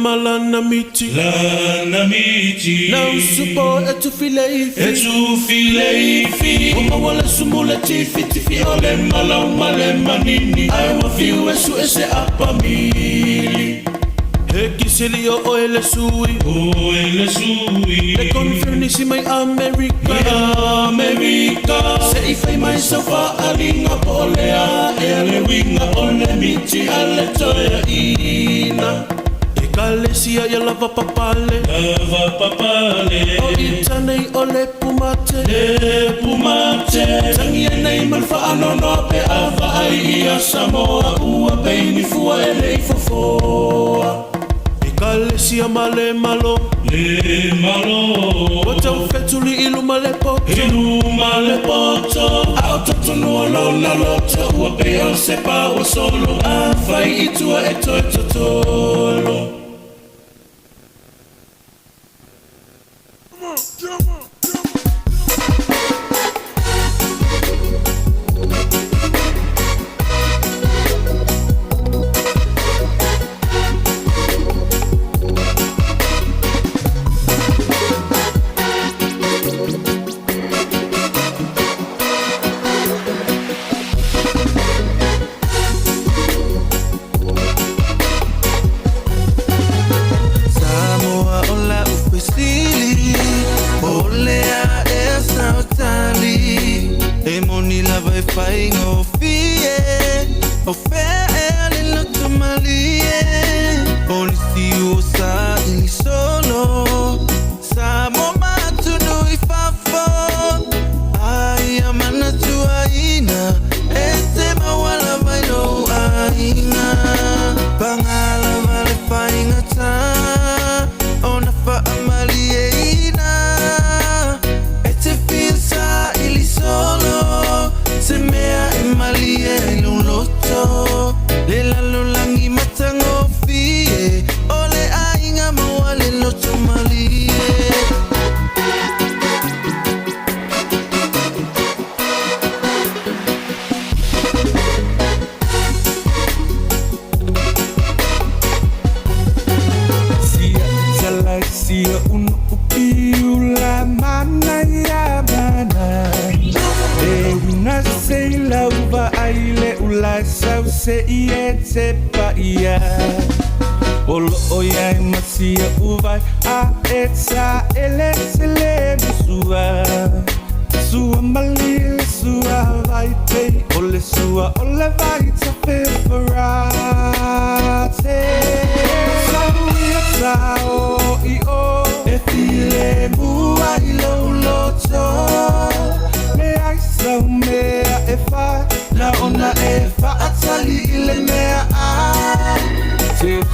Malana miti, lana miti. Now support etu fileifi. Uma wala sumula tifi ole mala manini. I want you esu ese apamili. Hekisilio oele sui. Le confirmisi mai America. Se ifai mai sofa alinga polea. Ele winga ole miti ale toya ina. Kalesia ya lava papale O itanei ole pumate Tangia nei malfa anono pe ava ai ia Samoa Ua peini fua ele ifofoa Kalesia male malo Wata ufetuli iluma le poto Autotono lona lota Ua peo sepa wa solo Afai itua eto tolo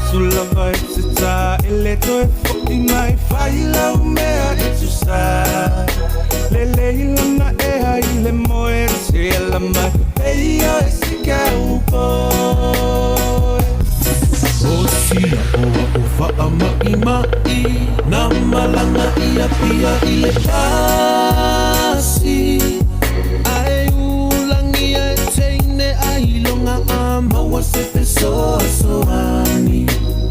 Sulla vai se sta e le tue foto mai fai la pia pia ile pasi ai ulangi e teine ai longa ama wasepe so soani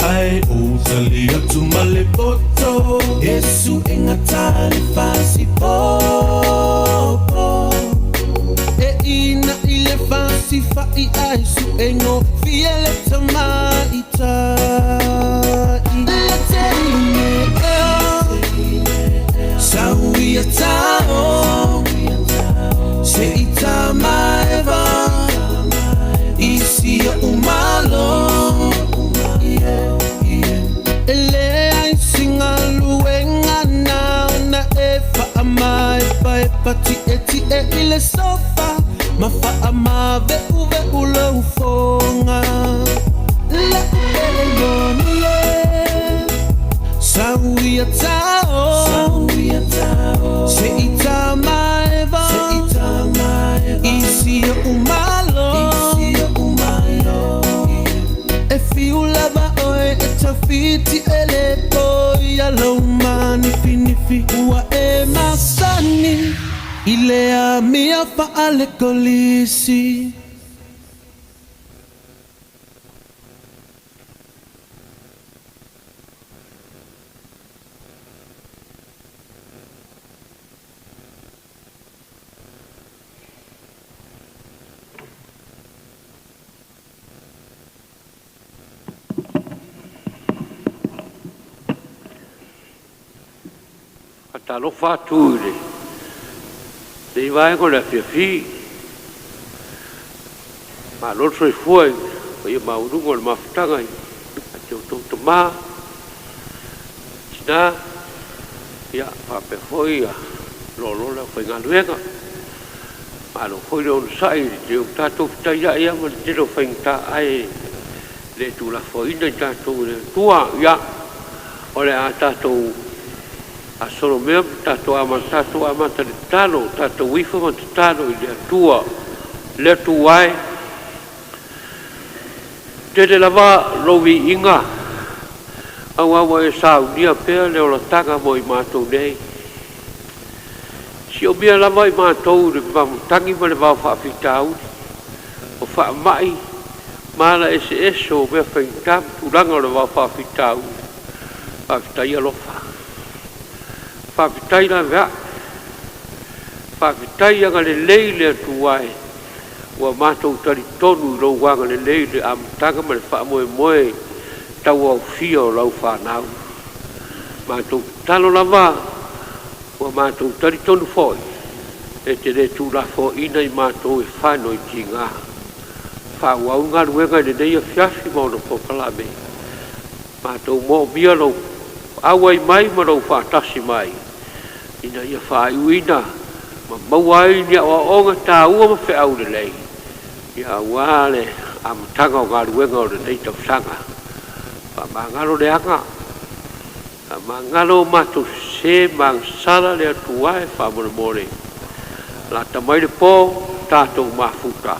ai uzali atu malepoto Yesu engatali fasi popo e ina ile fasi fai ai su engo fiele tamaita Sawi atao se itama eva isi umalo ele ai singaluenga na efa ama efa epati eti ile sofa mafa ama ve ulo ufonga la elonye Sawi atao se itama eva isi umalo e fiulava oe e tafiti eleto ya laumani finifi ua e masani ilea mia fa ale kolisi Talo fatule dei vai con la fiafi ma lo soi fuoi io ma un lungo ma FUTAGA to ma sta ya fa pe foi lo la foi ngaluega ma lo foi lo sai di un tato ya ma di lo fenta ai le tu la foi in tato tua ya ole a tato a solo mea tato ama te talo tato wifa ma te talo i le atua le tuai te lava lowi inga awa e saudia pea le ola tanga mo i mātou nei si o mea lava i mātou le tangi ma le vau whaafitau o wha mai mala ese o mea whaintam turanga o le vau whaafitau whaafitai alofa Whaafitai la vea Whaafitai anga le leile tuai Ua mātou tari tonu rau wanga le leile amtanga ma le whaamoe moe Tau au fia o lau whanau Mātou talo la vā Ua mātou tari tonu foi E te re tū la fo ina i mātou e whano i ki ngā Whau au ngā ruenga le nei a fiafi mauna pokalame Mātou mo mia lau Awai mai ma rau whaatasi mai Ina ia whaaiuina Ma mauai nia o onga tā ua ma whiau le lei Ia wale a matanga o ngā ruenga o le nei tau sanga Pa mangalo le anga Pa mangalo mato se mangsala le atuae whaamore more La tamai le pō tātou mafuta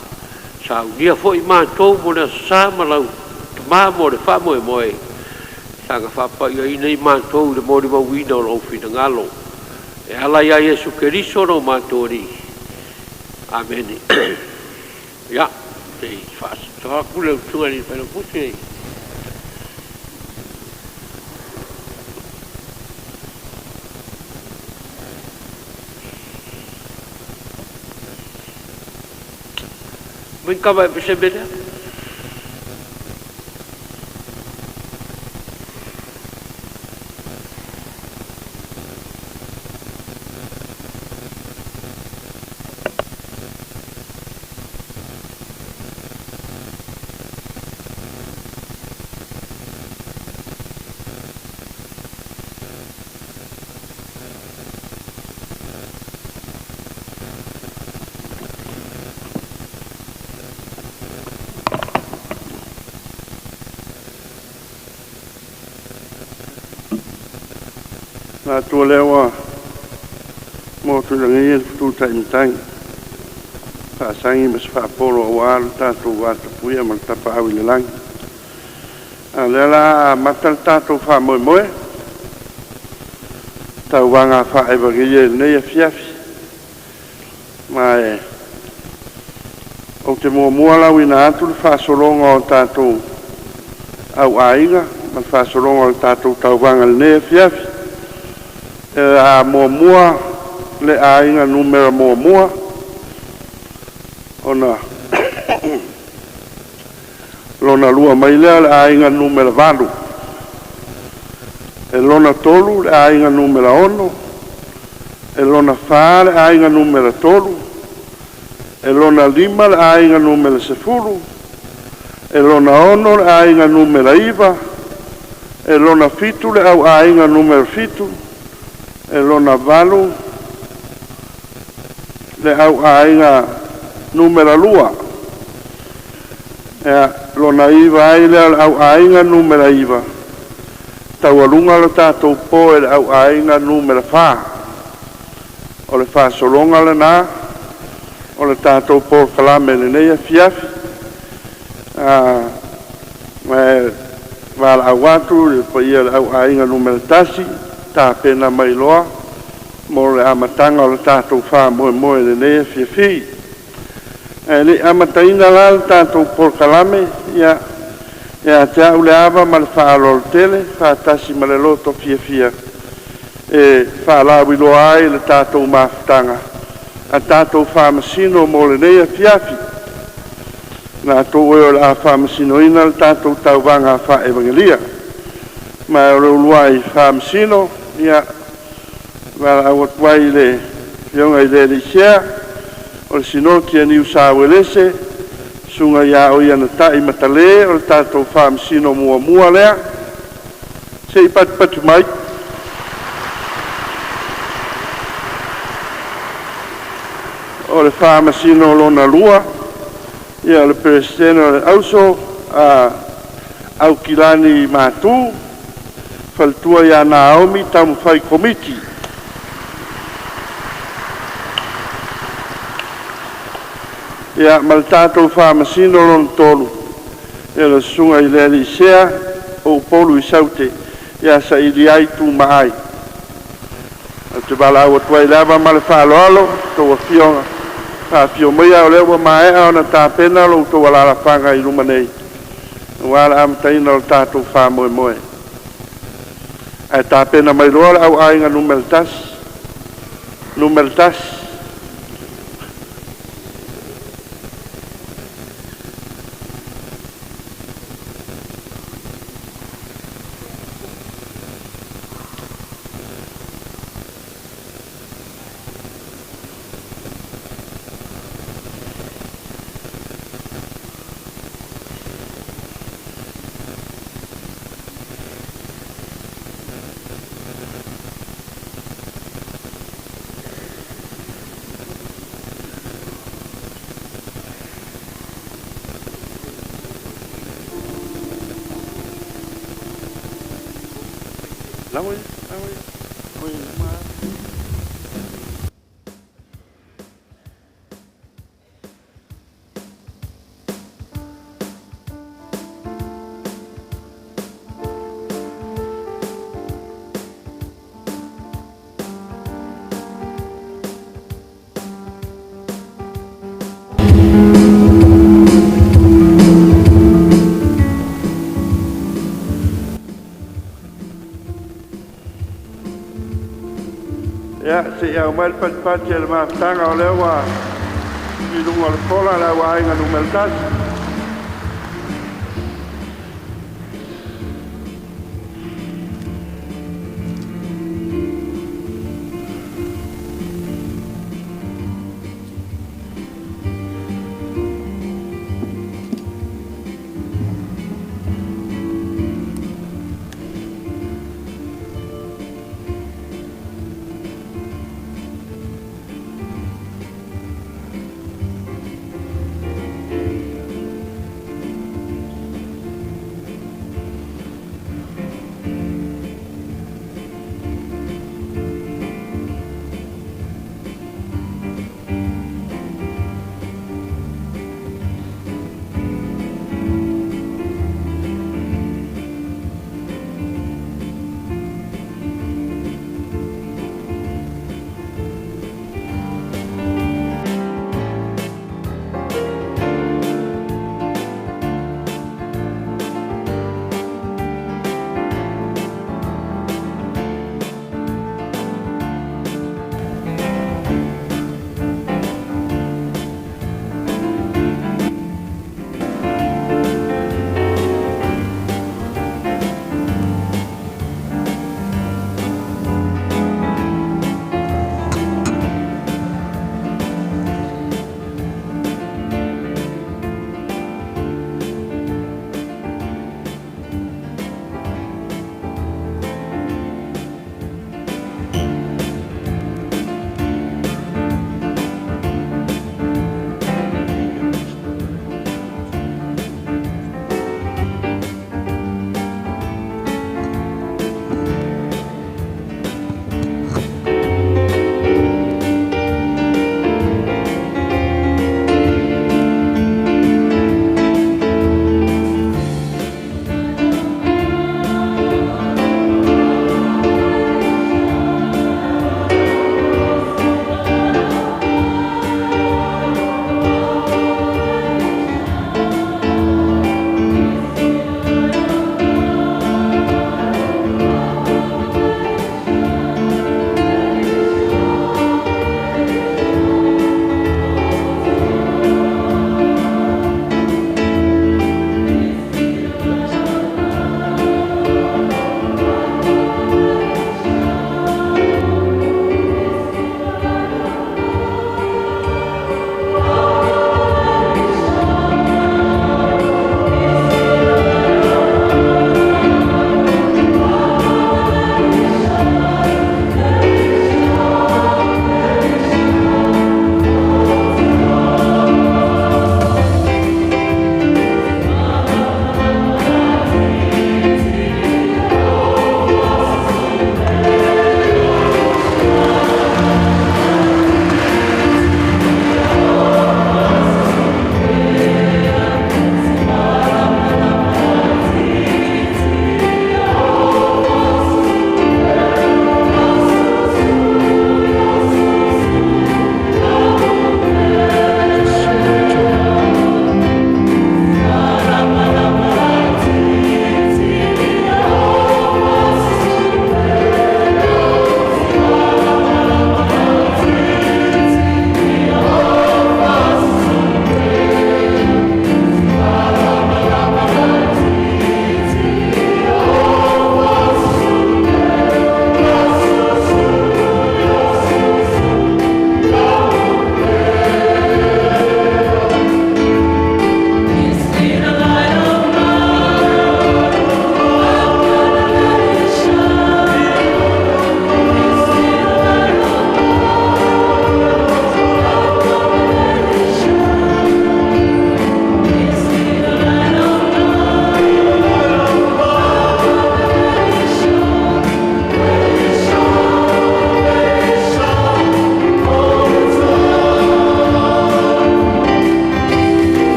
Sa unia fo i mātou mo le sa malau Tamā mo le whaamoe moe Sanga whapa ia ina i mātou le mori mawina o lau whina ngalo. E ala ia Yesu Keriso no mātou ri. Amen. Ia, te whaakule utunga ni whaina puti. Min kawa e pese beda? La tua lewa mo tu langi tu tai pa sangi mas fa polo wal ta tu wat puya mal ta pa wi lang ala matal ta tu fa mo mo Tauvaga fa Evangelical nei fiafi. Mai o te mua lau ina atu le whaasolonga o tātou au ainga, ma whaasolonga o tātou Tauvaga le nei fiafi. A mua le ainga numera mua ona lona lua mai lea le ainga numera valu. E lona tolu le ainga numera ono, e lona fa le ainga numera tolu, e lona lima le ainga numera sefulu, e lona ono le ainga numera iva, e lona fitu le au ainga numera fitu, e lona valu le au ainga numera lua, e lona iva ai le au ainga numera iva. Taualunga le tātou po e le au ainga numera wha. O le wha solonga le nā, o le tātou po kalame le neia fiafi. Wala au atu le pa ia le au ainga numera tasi, tā pena mai loa, mo le amatanga o le tātou wha moe le neia fiafi. Le amataina la le tātou po kalame, ia te au le ava ma le whaalol tele, whaatasi ma le loto fia. E whaalawi loa ai le tātou mafutanga. A tātou whamasino mo le neia fiafi. Nā tō eo le a whamasino ina le tātou Tauvaga wha Evangelical. Ma e reu luai whamasino, ia wala awat wai le fionga i le lisea, o le sinoti a New South Wales, sunga ia o ia na tai matale o le tātou whamasino mua lea. Se i patu mai. O le whamasino lona lua, ia le presidente o le auso, au kilani mātū, whaltua ia Naomi tamu whai komiti. Ia ma le tātou whamasino lon tolu. Ia le sunga i le sea o polu i saute. Ia sa i li ai tū maai. A te bala au atuai lava ma le whaaloalo, tō a fionga. A fio mea o lewa mae au na tā pena lo tō walala whanga i ruma nei. Wala amataina o tātou wha moe. A tā pena mai roa au ainga numero tas. Ya, se ia mai pati le mafutanga o lewa i lunga le pola la wa ainga numero tas.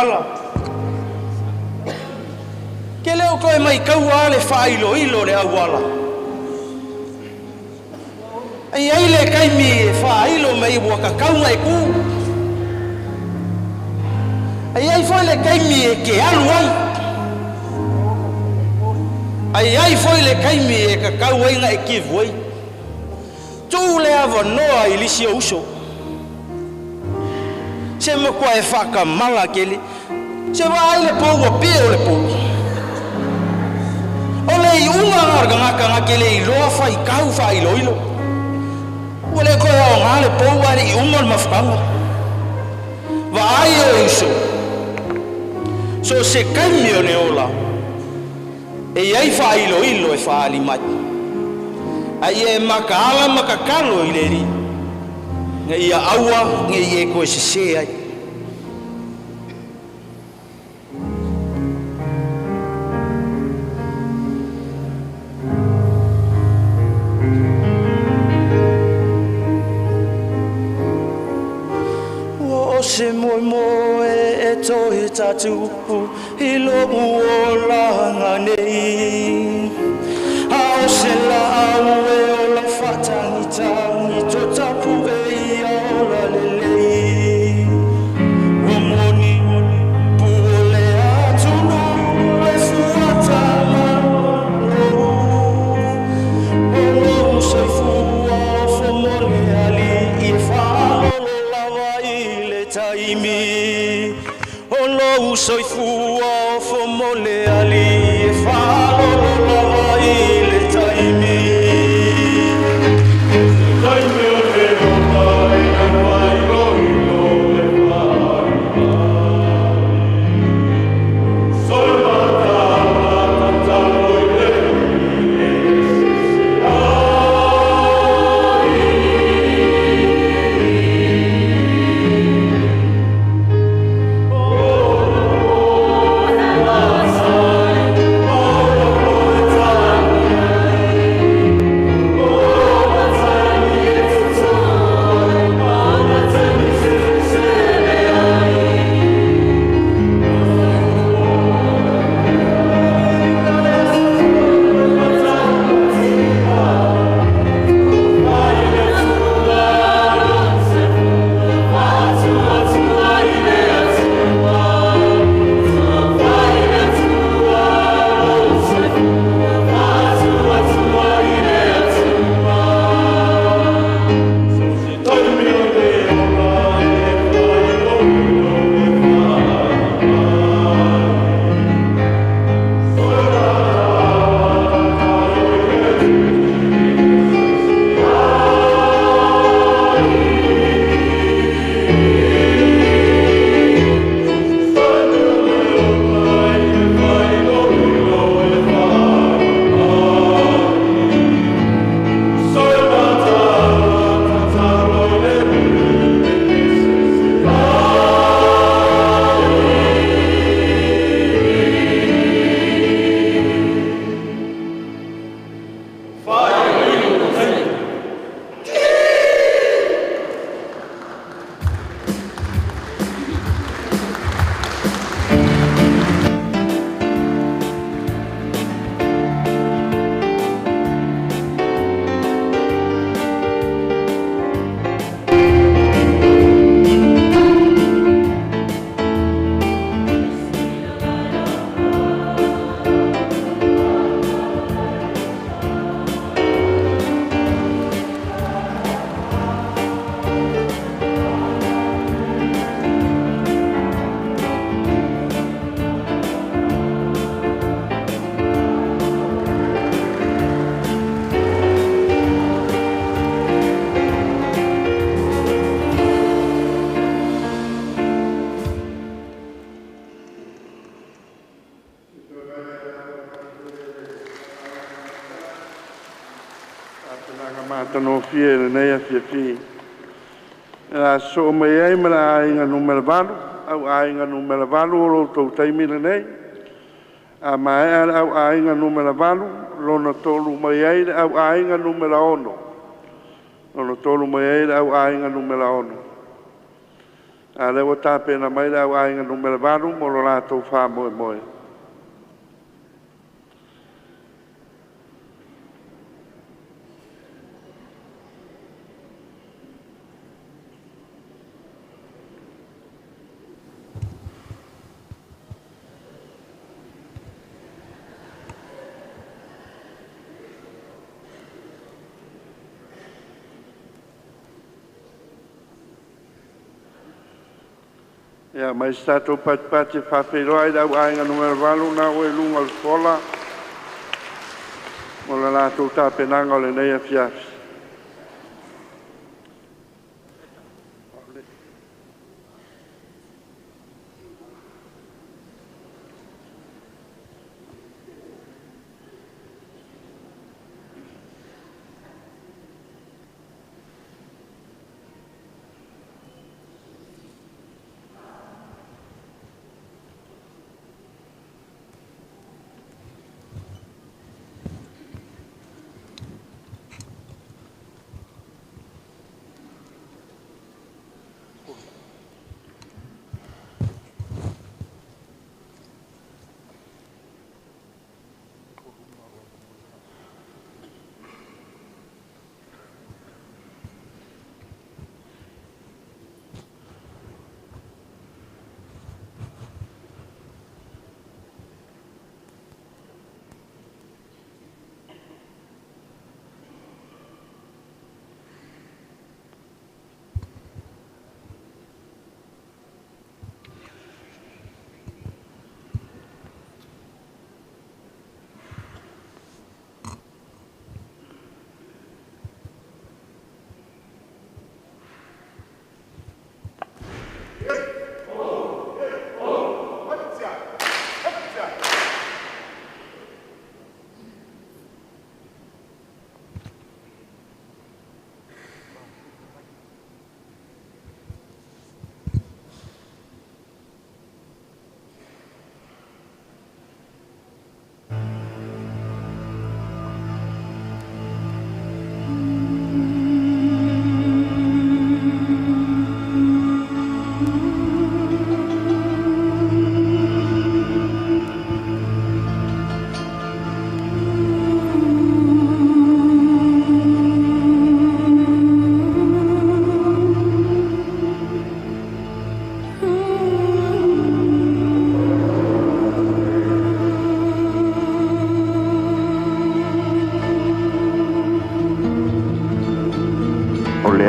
mala. Ke leo koe mai kaua le whailo ilo le awala. Ai ai le kaimi e whailo mai waka kaunga e ku. Ai ai foi le kaimi e ke alu ai. Ai foi le kaimi e ka kauenga e ki voi. Tu le ava noa i lisi o uso. Se mo kwa e whaka mala kele. Se wa ai le pou wa pia o le pou. O le i unga ngaka ngake le i loa whai kau whai loilo. O le koe o ngā le pou wa le i unga le mafukanga. Wa ai o uso. So se kaimi o ne ola. E iai whai loilo e whaali mai. Ai e makaala makakalo i le ri. Nga ia aua, nga ia koe se se ai. O se moe moe e tohe tatu i lo uola nei. A o se la au e o la whatangi tangi to tapu e ia o la lelei. O moni puo le atunu e fuata malo. O lo se fua o fomole ali i whaolo lawa i le taimi. O lo se fua o fomole ali i whaolo lawa i le taimi. Tano fie le nei a fie fie. La so mai ai mara ainga numero valu, au ainga numero valu o lo tau taimi le nei. A mai au ainga numero valu, lona tolu mai ai au ainga numero ono. Lona tolu mai ai au ainga numero ono. A le o tāpena mai le au ainga numera varu mo lo lātou whā moe moe. Ia, mai stato pati whawhiroa i dau ainga numera valu na oe lunga o skola. Mo la lātou tāpenanga o le nei a fiafi.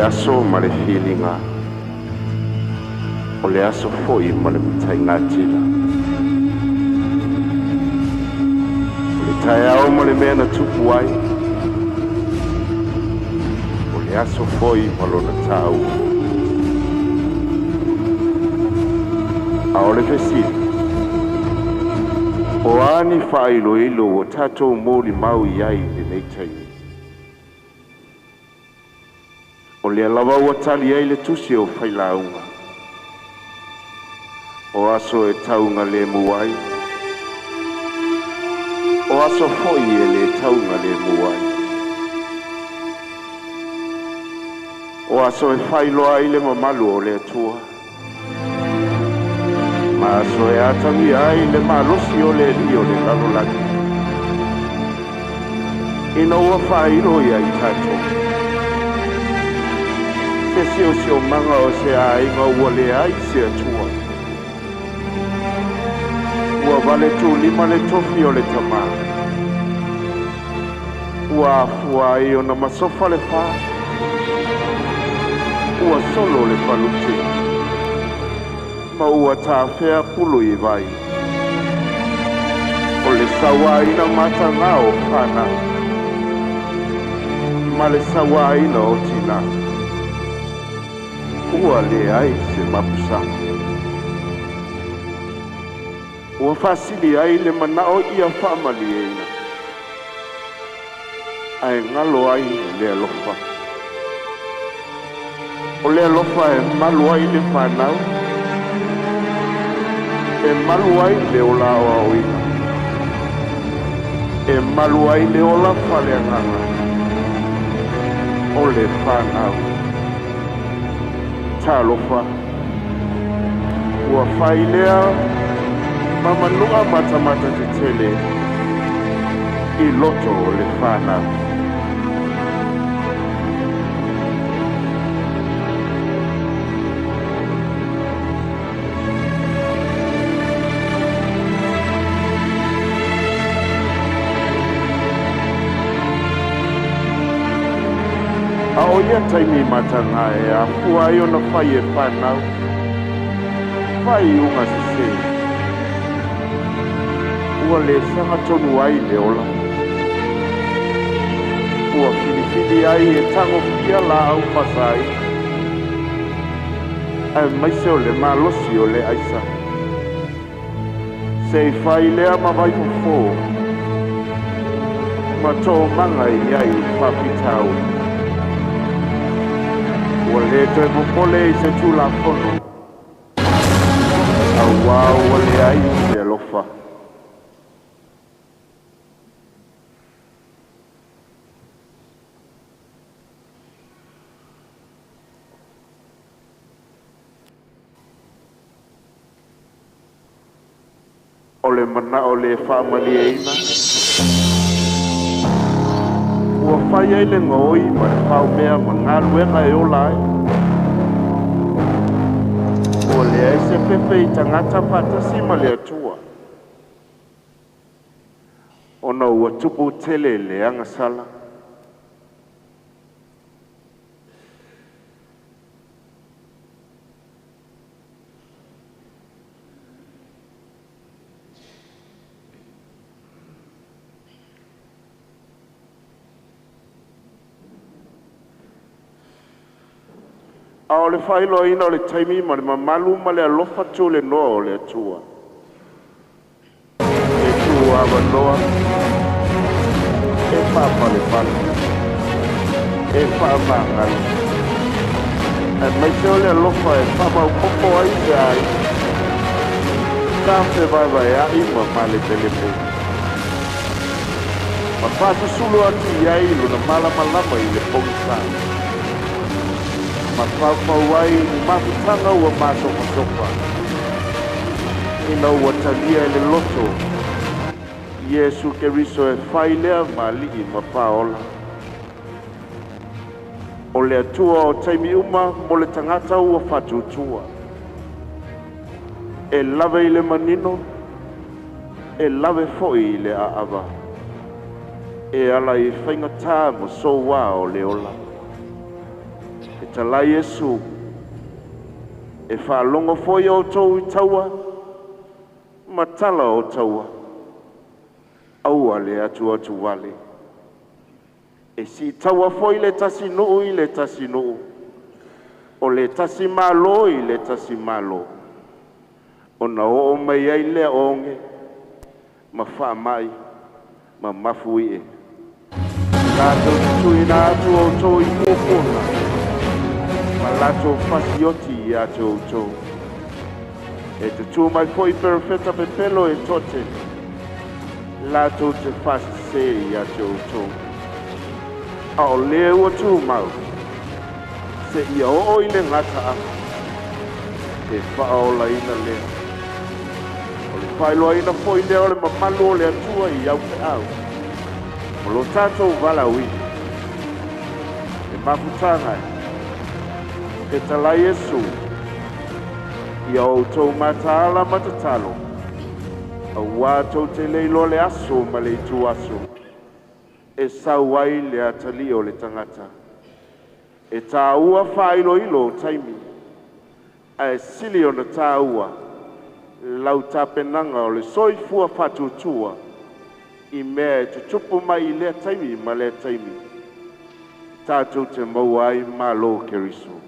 aso ma le feelinga o le aso foi ma le tainga tila o le tai au ma le mena tupu ai o le aso foi ma lona tau a o le fesili o ani whailo ilo o tatou mōri mau iai le nei tainga o le lava ua tali ai le tusi o whailaunga. O aso e taunga le muai. O aso foi e le taunga le muai. O aso e whailo ai le mamalu o le atua. Ma aso e atangi ai le malosi o le rio le lalolaki. Ina ua whairo ia i tatou. Se o manga o se ainga ua le ai se atua. Ua vale tu lima le tofi o le tama. Ua afua ai o na masofa le wha. Ua solo le paluti. Ma ua tāwhea pulu i vai. O le sawa ina matanga o whana. Ma le sawa ina o tina. Ua le ai se mapusanga. Ua fasili ai le manao ia whamali eina. Ai ngalo ai le alofa. O le alofa e malu ai le whanau. E malu ai le ola o aoina. E malu ai le ola whale anganga. O le whanau. Talofa, ua whai lea mamanua mata te tele I loto o le whanau. A o ia taimi matanga e a fua I ona whai e whanau. Whai unga se. Ua le sanga tonu ai le ola. Ua whiniwhini ai e tango whia la au pasai. Ai maise o le malosi o le aisa. Se whai lea mawai fo. Ma tō manga I ai whapitau. Ua le toi mopole I se tūla fono. Au wau ua le ai se alofa. O le mana o le whaamani eina. Ua whai ai le ngoi ma le whao mea ma ngā luenga e o lai. Ua le ai se pepe I tangata patasi ma le atua. Ona ua tupu tele le anga sala. A o le whailo ina o le taimi ma le mamalu ma le alofa tū le noa o le atua. E tū awa noa. E whapale pale. E whaamangari. E maise o le alofa e whamau popo ai se ai. Tāwhe vaiva e ai ma male telepo. Ma whātu sulu atu I ai luna malamalama I le pongisana. Ma whawhau ai ni mafutanga ua masofa. Ina ua talia le loto. Yesu Keriso e whai lea ma lii ma whaola. O le atua o taimi uma mo le tangata ua whatutua. E lave I le manino. E lave foi I le aava. E ala I whaingatā mo soua o le ola. E tala Yesu, e whaalongo foi o tau I taua, ma tala o taua, aua le atu wale. E si taua foi le tasi nuu I le tasi nuu, o le tasi malo I le tasi malo, o na o mai ai le onge, ma wha mai, ma mafui e. Lato tui na atu o tau I kōkona, Lato fasioti I a tō. E te tū mai foi perfeta pepelo e tote. Lato te fasi se I a tō. A o leo tū mau. Se ia o I le ngata a. E whaola ina lea. O le whailoa ina foi lea o le mamalu o le atua I au te au. O lo tātou valawi. E mafutanga e. Ke tala Yesu, ia o tau mataala matatalo, a wātou te leilo le aso ma le itu aso, e sauai le atali o le tangata. E tā ua whailo ilo taimi, a e sili o na tā ua, lau tā penanga o le soifua whatutua, I mea e te tupu mai I le taimi ma le taimi. Tātou te mauai ma lo Keriso.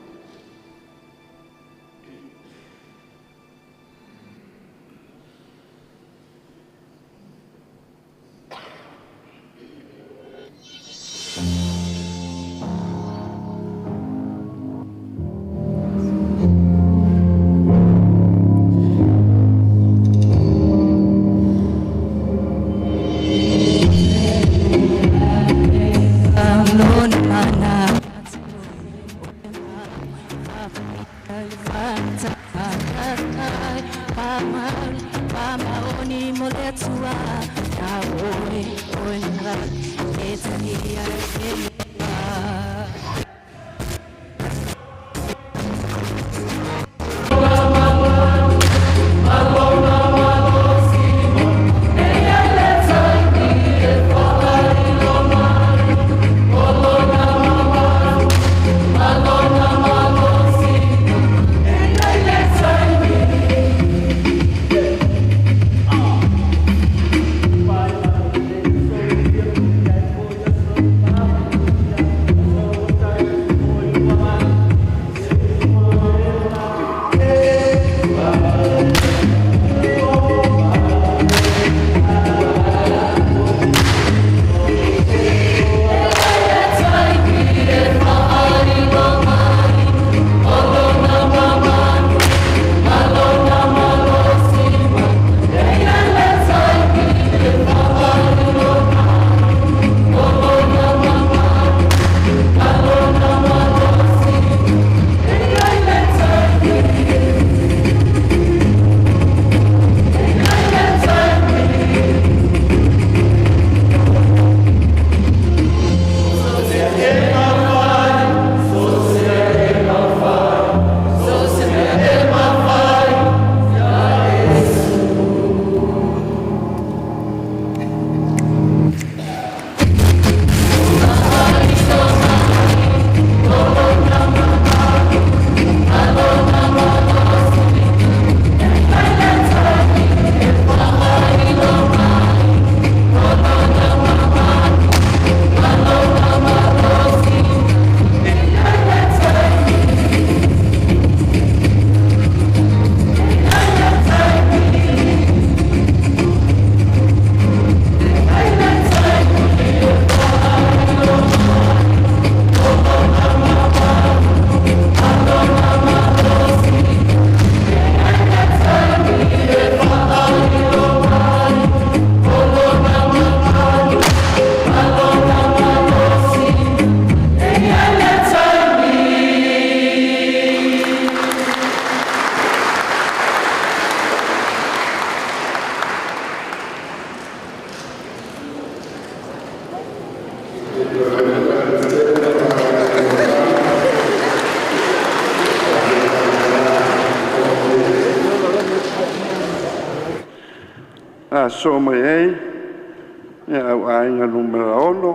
So mai ei, au ainga numera ono,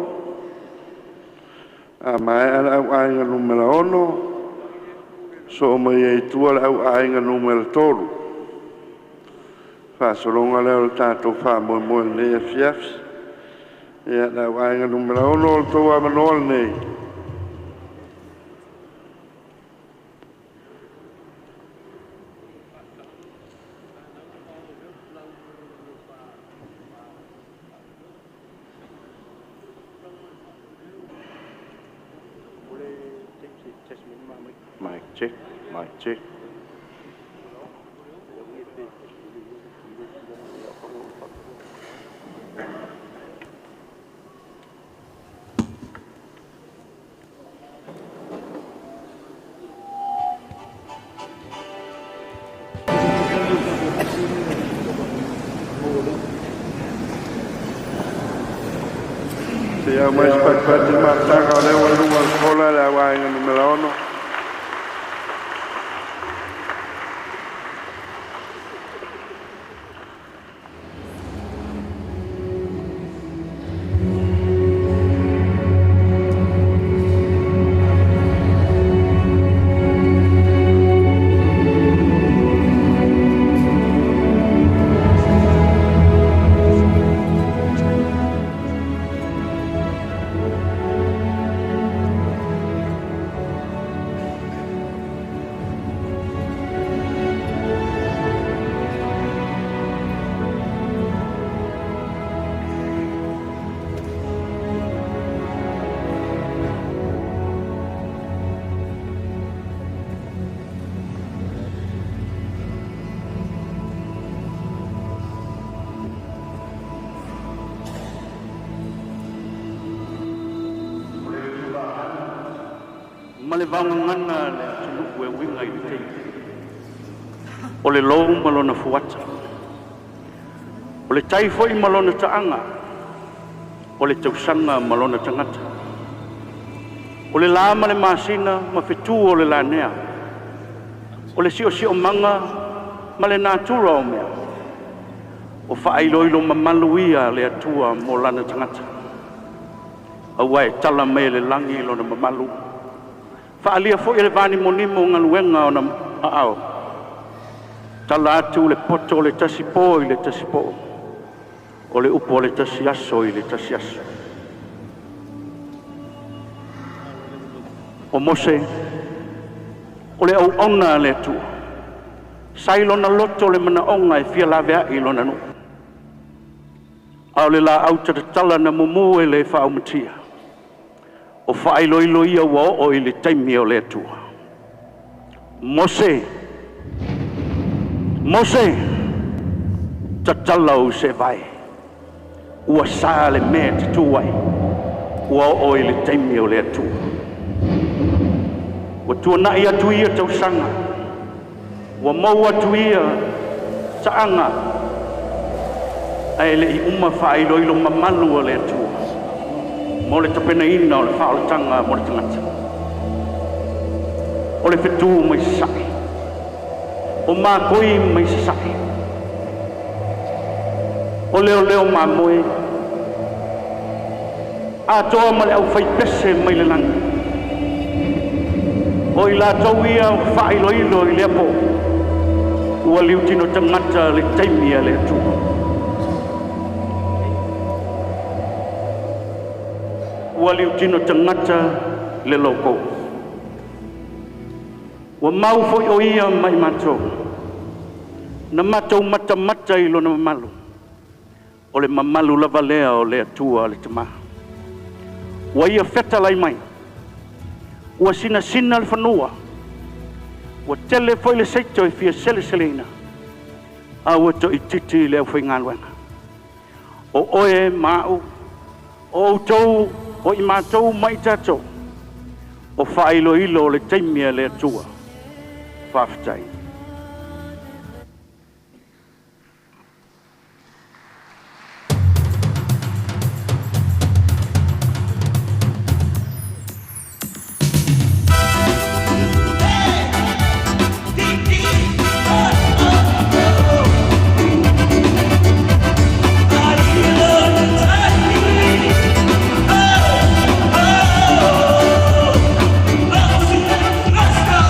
mai au ainga numera ono, so mai ei tua au ainga numera tolu. Whasolonga leo tātou wha moe moe nei a fiafs, au ainga numera ono o toa manoa nei. Mic check. Sia mais pat matanga le wa lua kola la wa nga numero ono. ma le vanga ngana le tulu we winga i te O le lou malona fuata. O le tai foi malona taanga. O le tausanga malona tangata. O le lama le masina ma fetu o le lanea. O le sio manga ma le natura o mea. O whaailoilo ma maluia le atua mo lana tangata. Awai tala me le langi lo na mamalu. Whaalia fo i le vani monimo ngaluenga o na aao. Tala atu le poto le tasipo i le tasipo. O le upo le tasiaso i le tasiaso. O Mose, o le au ona le atua. Sailo na loto le mana onga e fia lavea i lo na nu. Au le la au tala na mumu e le whaaumatia. O whaailoilo ia wa o i le taimi o le atua. Mose, tatalau se vai. Ua saa le mea te tuai. Ua o i le taimi o le atua. Ua tuana i atu ia tausanga. Ua mau atu ia taanga. Ai le i uma whaailoilo mamalu o le atua. Mo le tapena ina o le whaoletanga mo le tangata. O le whetu mai sai. O mā koi mai sai. O leo mā moe. A toa ma le au whai pese mai le langa. O i la tau ia whaailoilo i le apo. Ua liu tino tangata le taimia le atua. Ua liu tino tangata le loko. Ua mau foi o ia mai matou. Na matou mata ilo na mamalu. O le mamalu lava lea o le atua o le tamaha. Ua ia feta lai mai. Ua sina le whanua. Ua tele foi le seito e fia sele-seleina. A ua to i titi le au whai ngaluenga. O oe mau. O tau o i mātou mai tātou. O whaailoilo le taimia le atua. Whawhitai. Let's go!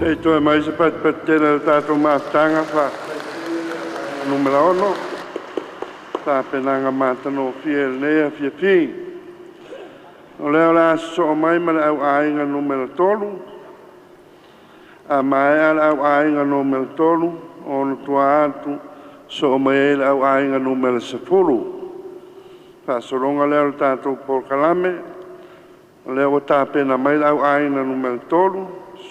E toi mai se pat tēnā tātou mātanga wha. Numera ono. Tā penanga mātano fia nea fia fi. O leo la so mai ma le au ainga numera tolu. A mai ala au ainga numera tolu. O no tua atu. So mai ala au ainga numera sepulu. Wha soronga leo tātou por kalame. O leo tā pena mai au ainga numera tolu.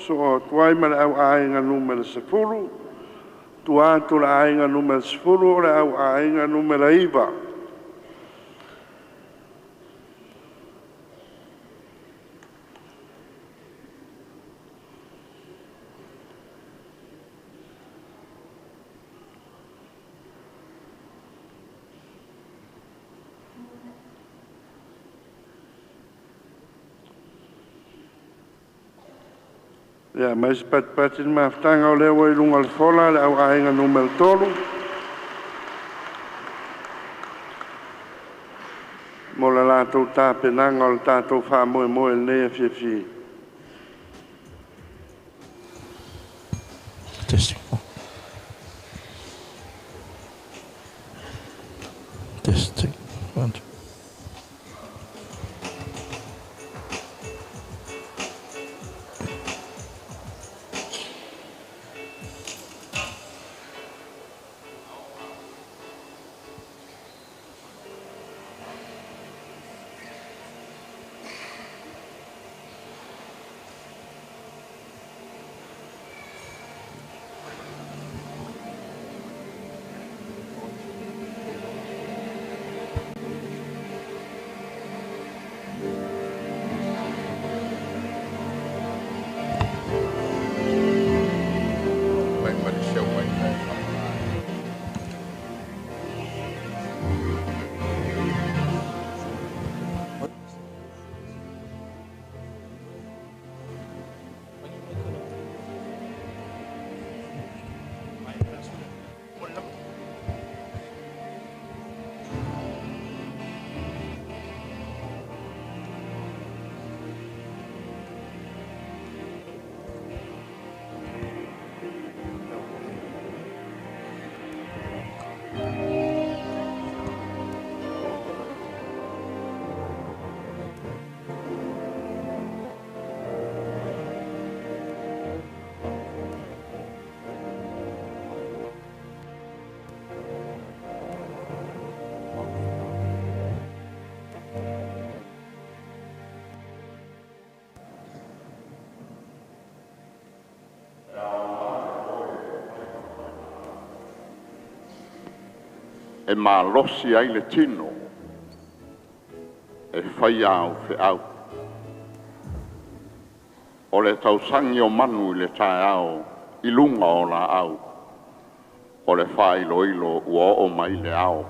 So tuai ma le au ainga numera sepulu. Tua tu la ainga numera sepulu o le au ainga numera iwa. Ya, mas pat-patin maftanga o leo i lunga le fola le au ainga numero tolu. Mo la lātou tā penanga o le tātou wha moe moe le nea fia fi. Testing. Testing. 1, 2. E malosi ai le tino. E whai au fe au. O le tausangi o manu i le tae au. I lunga o la au. O le whai ilo ilo ua o mai le au.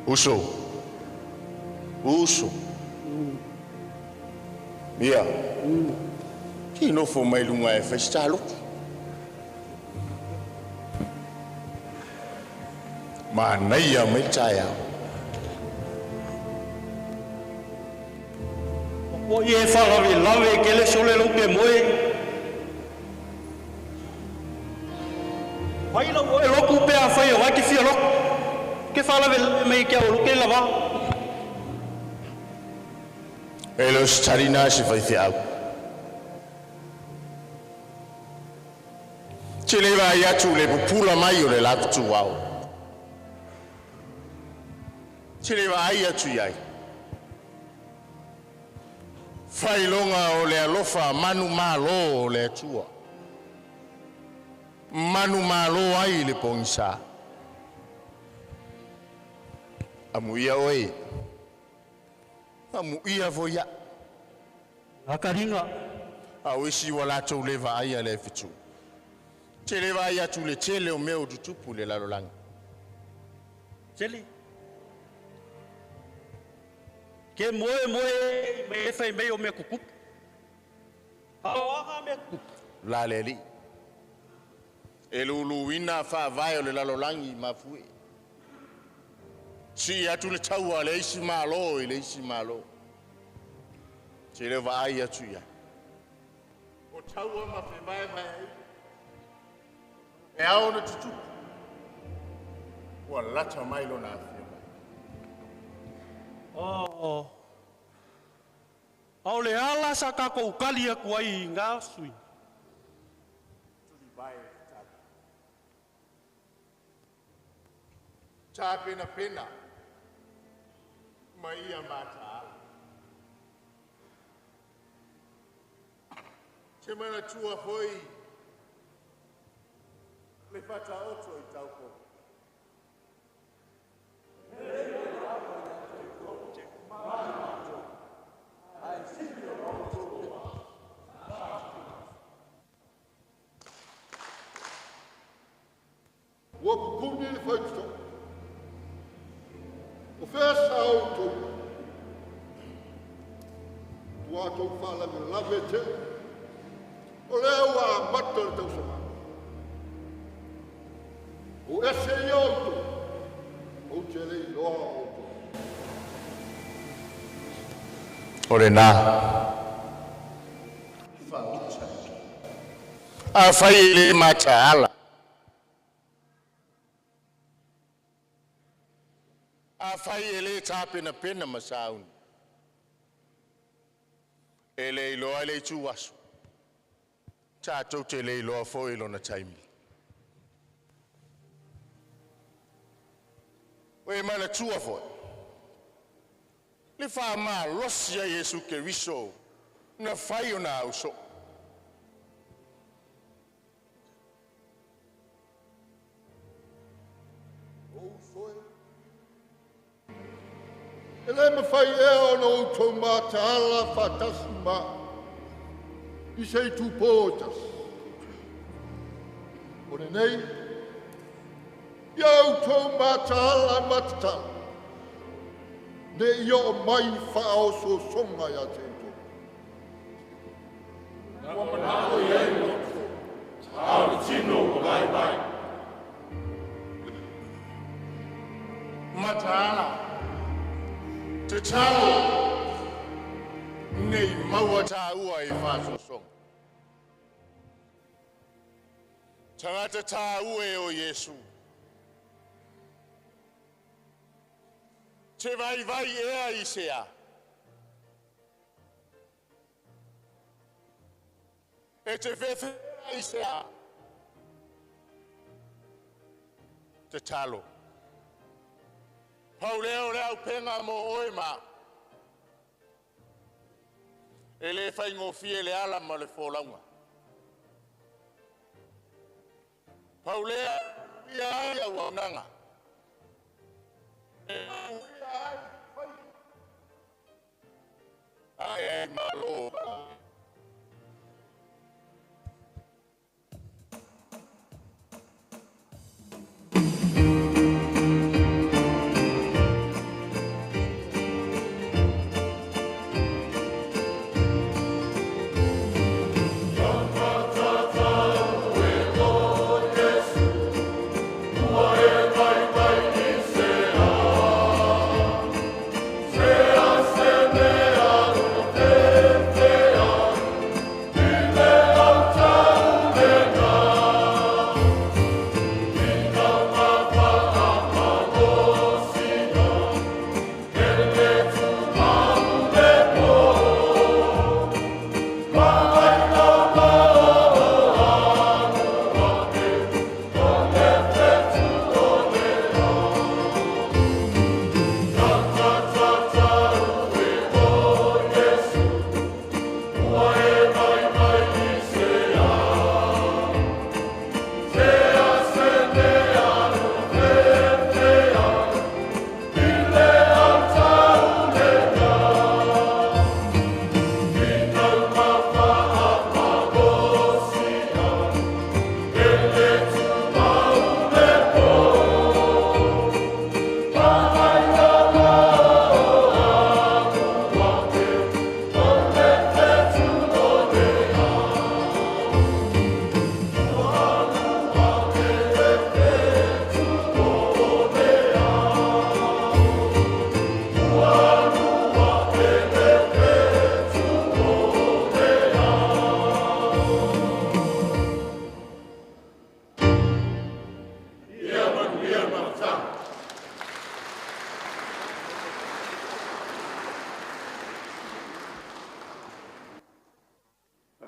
Uso. Uso. Ia. Ki no fo mai lunga e festalo. Ma nei ya mai chaya. O ye fala vi lave ke le sole lo ke moe. Pai lo e lo ku pe a fai o ki fia lo. Ke fala vi mai ke o ke lava. Elo starina si fai fia. Chile va ya chule pula mai o le la tu wao. Chile va ya tu yai. Fai longa o le alofa manu malo o le tua. Manu malo ai le pongsa. Amuia oi. Amuia voia. Akaringa. Awisi wala tu le va ai le fitu. Chele va ya tu le chele o meu du tupu le lalolang. Chele. Ke moe me fai me o me kukup. Awa me kukup. La leli. Elulu ina fa vai o le lalolangi mafue. Si atu le taua le isi malo le isi malo. Chele va ai atu ya. O taua mafe vai. E ao na tutu. Wa lata mai lo na afia. Oh. Au le ala sa ka ko kali aku ai nga sui. Ta pena. Mai ia mata. Semana tua foi. Le fata otro i taupo. Wapuni le faito. O fesa auto. Tua to fala me lavete. O lewa mato le tau sama. O ese auto. O tele lo auto. Orena. A fai le mata. Fai ele ta pena masaun. Ele lo ale tuas. Ta to tele lo fo ilo na time. We mana tua fo. Le fa ma Russia Yesu Kristo na fai ona uso. Ele me fai e ono to mata ala fatasma. I sei tu potas. Ore nei. Iau to mata ala mata. Ne io mai fa o so songa ya tento. Na manao ye no. Au tino bye. Matala. Te tau nei maua tā ua I whāsosong. Tangata tā ue o Yesu. Te vai ea I sea. E te whewhe I sea. Te talo. Pau leo penga mo oe ma. E le fai ngofie le ala ma le fōlaunga. Pau leo ia wananga. Ai malo.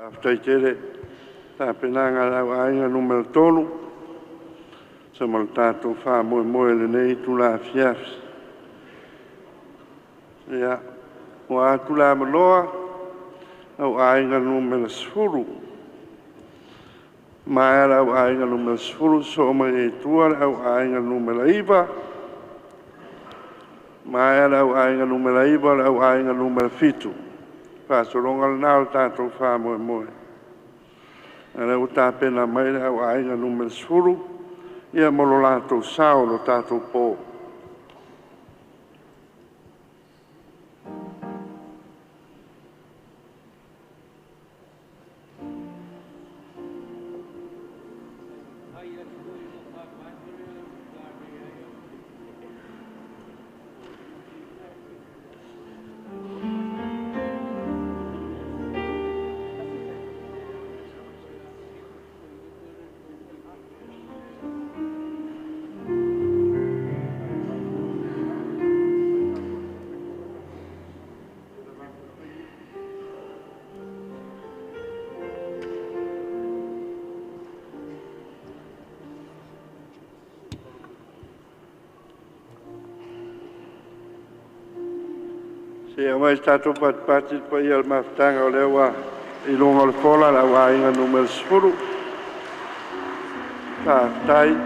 After ta penanga lau ainga numero tolu. Sa mal tātou wha moe le nei tu la fiafs. Ia, o atu la maloa, au ainga numero sfuru. Mai au ainga numero sfuru, so mai e tua au ainga numero iwa. Mai au ainga numero iwa, au ainga numero fitu. Whasoronga nao tātou wha moe. Ana o tā pena mai au ainga numero sfuru, ia molo lātou sao no tātou pō. Se mai stato pati poi al MAFUTAGA o lewa I longa le fola la wa inga numero sfuru. Tai.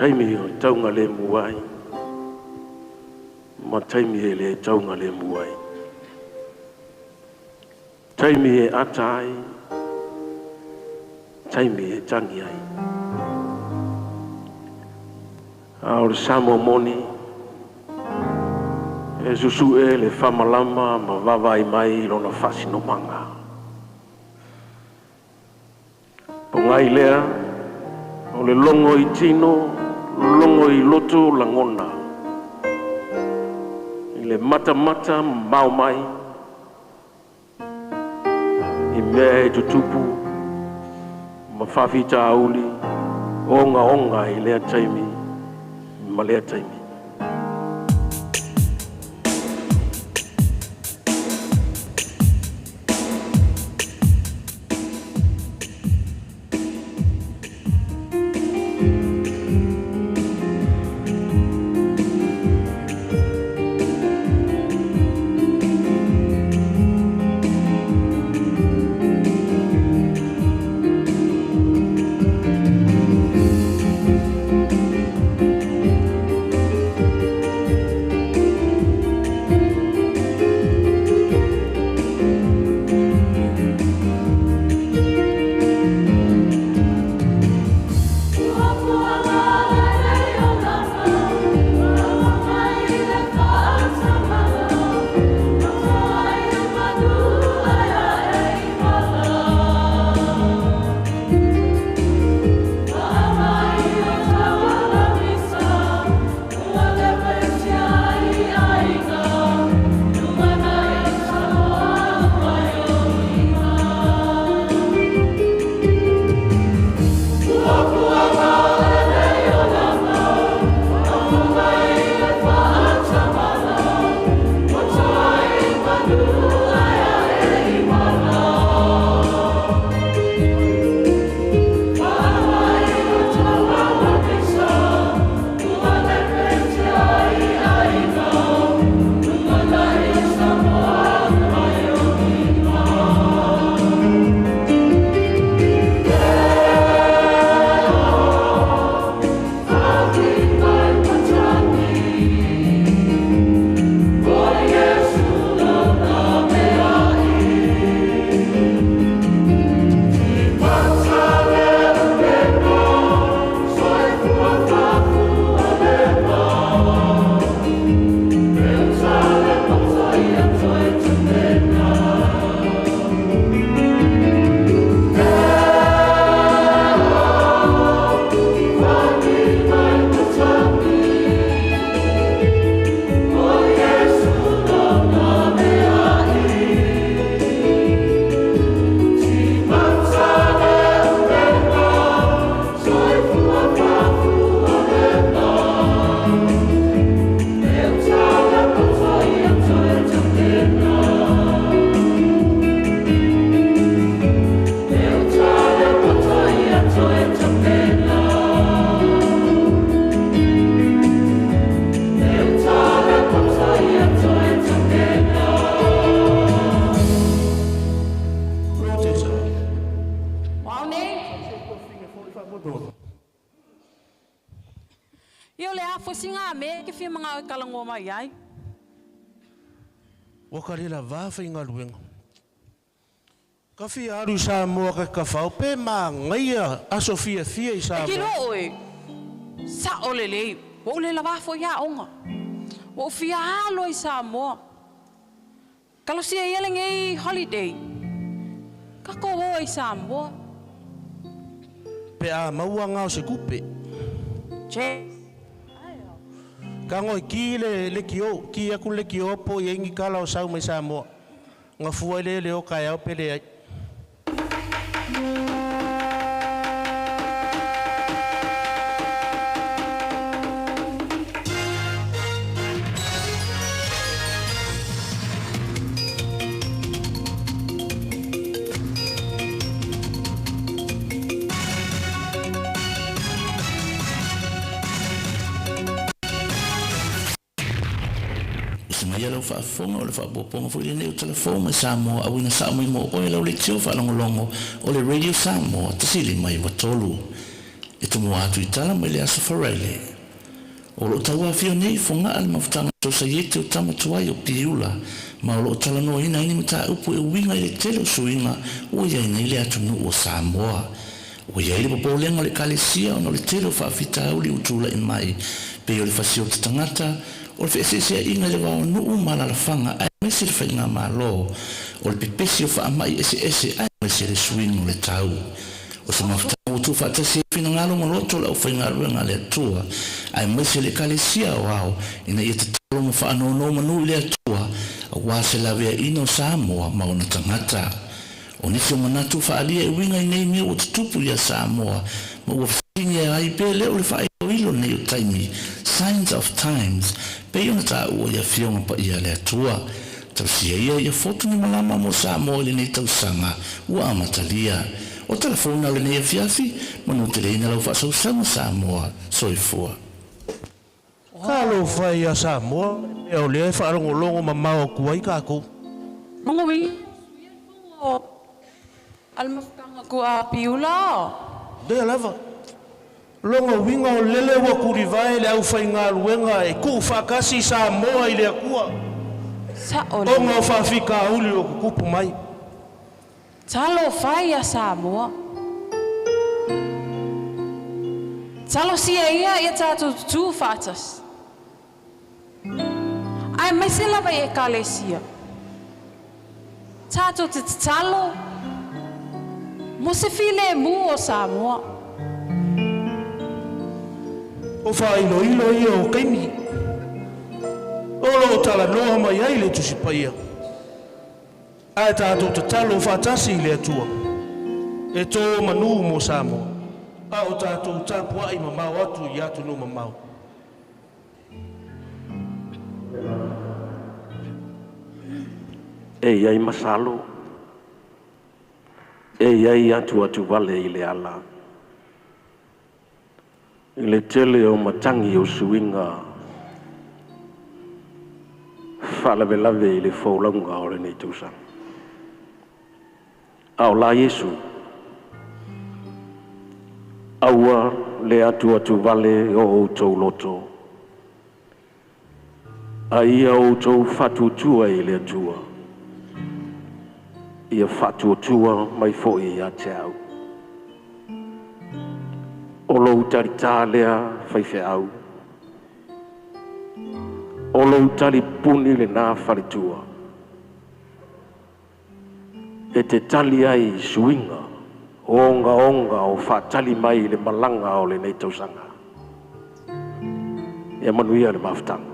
taimi o taunga le muai. Ma taimi e le taunga le muai. Taimi e atai. Taimi e tangi ai. A o le samo moni. E susu e le whamalama ma wawai mai lona whasino manga. Po ngai lea, o le longo i tino, longo i loto langona. I le mata mata mau mai. I mea e tutupu, ma whawhita auli, onga onga i lea taimi, ma lea taimi. Wakarela vafa inga luenga. Ka fia aru sa moa ka whao pe ma ngaia aso fia i sa moa. E kiro oe, sa ole lei, o le la vafo ia onga. O fia alo i sa moa. Kalo sia ieleng ei holiday. Ka koho i sa moa. Pe a maua ngao se kupe. Che. Kango ki le kio, ki aku le kio po yengi kala o sau mai sa moa. Nga fua le o kaya o pele ai. Yellow fa fonga o le fa poponga fo le neu telefona Samoa awina sa mai mo o le le tio fa longo o le radio Samoa tasili mai watolu e tumu atu I tala mai le aso wharaile. O lo taua fio nei fonga al mafutanga so sa yete o tama tuai o piula, ma o lo tala no ina ini mata upu e winga I le tele suinga o ia ina ile atu nu o Samoa. O ia ile popolenga le kalesia o no le tele o whaafita auli utula in mai, pe o le fasio te tangata, o le whaesesea inga le wao nuu malalafanga ai mese le whainga malo, o le pepesi o whaamai ese ai mese le suinga o le tau. O se mafutanga o tu whaatasi e whina ngalo maloto la o whainga ruenga le atua, ai mese le kalesia o au, ina ia te talo mo whaanono manu le atua, a wase la vea ino Samoa mauna tangata. O nisi o manatu whaalia e winga I nei mea o te tupu ia Samoa, ma ua whainga e ai pe leo le whae o ilo nei o taimi, Signs of Times, pe iona ta ua ia whionga pa ia le atua. Tau sia ia fotu ni malama mo Samoa le nei tausanga, ua amatalia. O telefona le nei a fiafi, manu te leina lau whasausanga Samoa, soifua. Kalo whai a Samoa, e o lea whaarongolongo ma mao kuai kako. Mongo wi. Almafutanga ko a piula. Dea lava. Longa winga o lele wa kurivai le au whai ngā ruenga e ku whakasi Samoa I le akua. Sa ole. O ngā whawhika uli o kukupu mai. Talo whai a Samoa. Talo sia ia tātou tū whātas. Ai mai se lava e kalesia. Tātou te talo. Mo se file mu o Samoa. O whaino ilo ia o kaimi. O lo tala noa mai ai le tusipaia. Ai tātou te talo whātasi le atua. E tō manu mo Samoa. A o tātou tāpua I mamau atu I atu no mamau. E iai masalo. E iai atu wale I le ala. I le tele o matangi o suinga. Whalawelave I le whaulanga o le nei tūsang. Ao la Yesu. Aua le atu wale o outou loto. A ia outou whatutua I le atua. Ia whatutua mai fo'i ia te au. O lou tarita lea whaiwhe au. O lou tali puni le nā wharitua. E te tali ai suinga, onga o whatali mai le malanga o le nei tausanga. E manuia le mafutanga.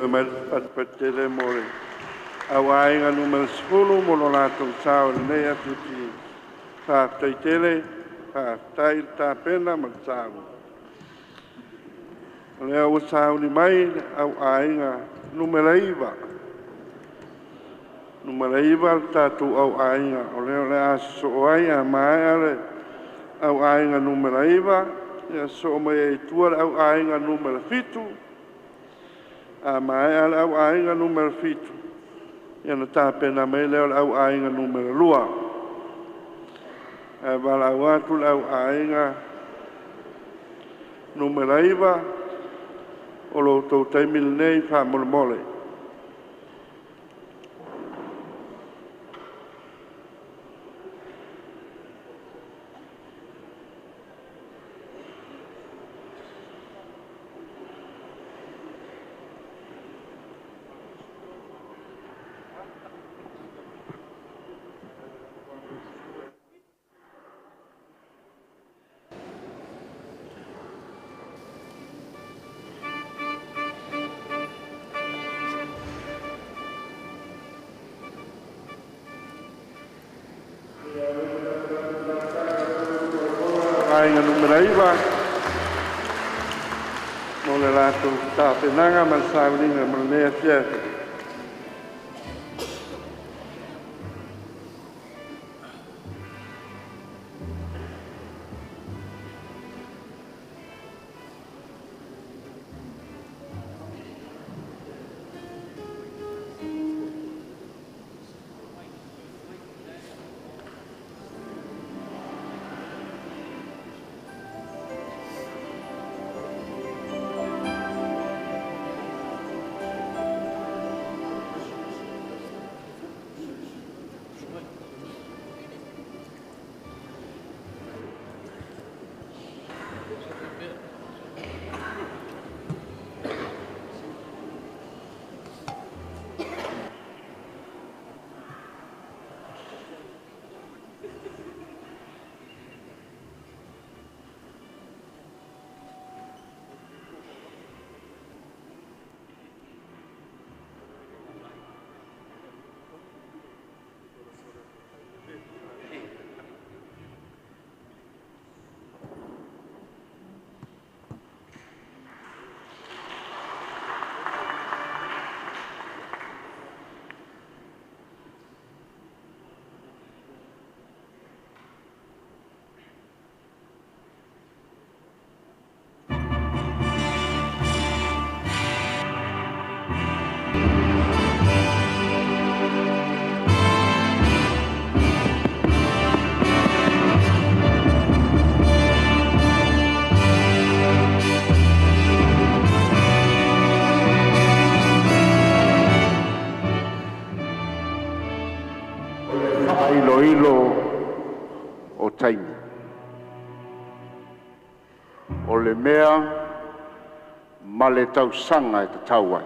mai patele more. Au ainga numero 10 mo lo lato sao nei a tutti. Pa tele pa tai ta pena ma sao. Le au sao ni mai au ainga numero iva. Numero iva tatu au ainga o le aso ai a mai ale au ainga numero iva. Ya so mai tua au ainga numero fitu. A mai al au ainga numero fitu. Ya na ta pena mai le au ainga numero lua. A vala watu au ainga numero iva. O lo tau taimil nei fa mole mole. Ainga numero iva. Mole lato ta penanga man saulinga man nea fiat. Iloilo o taimi. O le mea ma le tausanga e te tauai.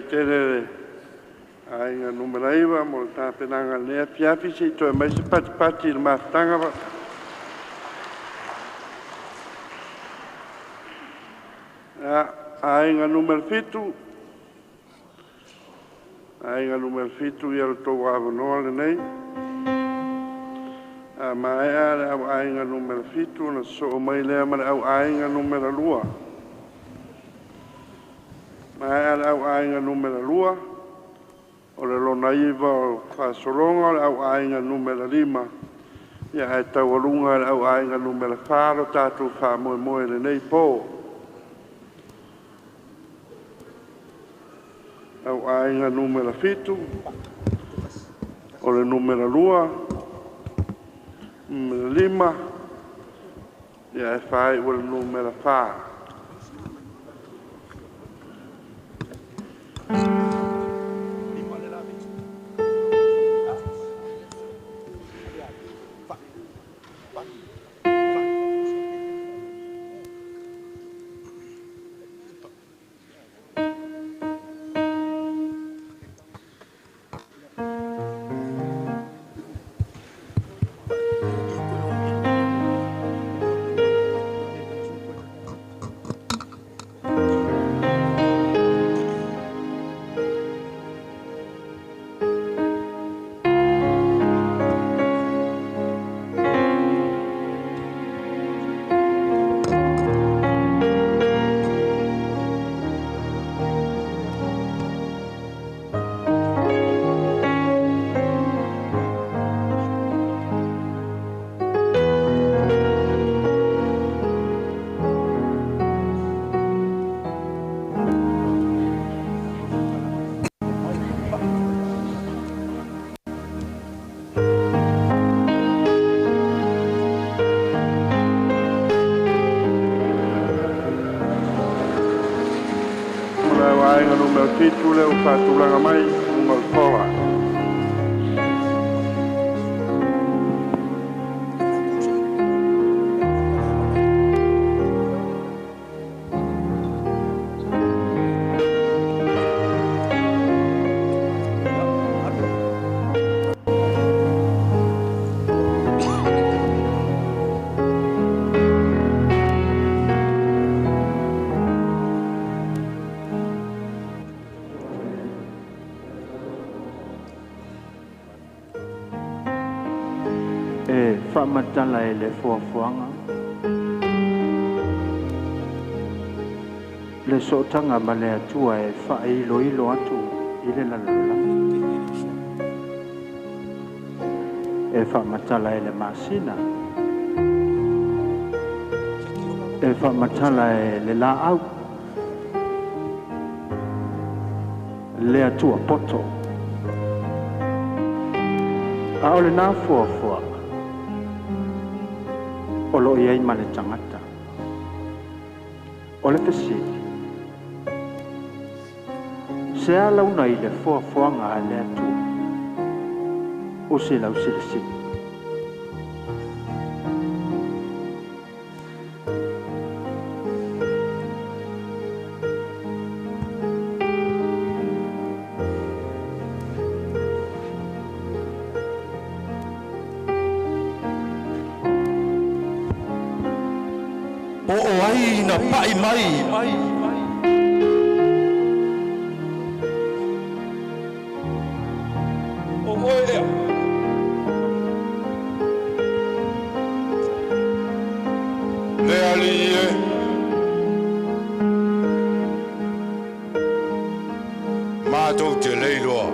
tele ai nga numera iwa mo ta penanga le piafi si to mai se pati il mafutanga va ai nga numero fitu ia lo tau avanoa lenei ma ea le au ainga numero fitu na so mai lea ma le au ainga numero lua ma ea le au ainga numero lua o le lona iwa o whasolonga o le au ainga numero lima ia e tau alunga le au ainga numero wharo tātou wha moe moe lenei po au ainga numero fitu o le numero lua numero lima ia e whai o le numero wha fitu le o whātulanga mai unga kola. Whamatala e le fuafuanga. Le sotanga ma le atua e whaeilo ilo atu i le lalala. E whamatala e le masina. E whamatala e le la au. Le atua poto. A ole nā fuafua. O lo iai ma le tangata. O le pese. Se a launa i le fuafuanga a le atu. O se lau sile sile. Na pai mai. O oe. Le alie. Mātou te leiloa.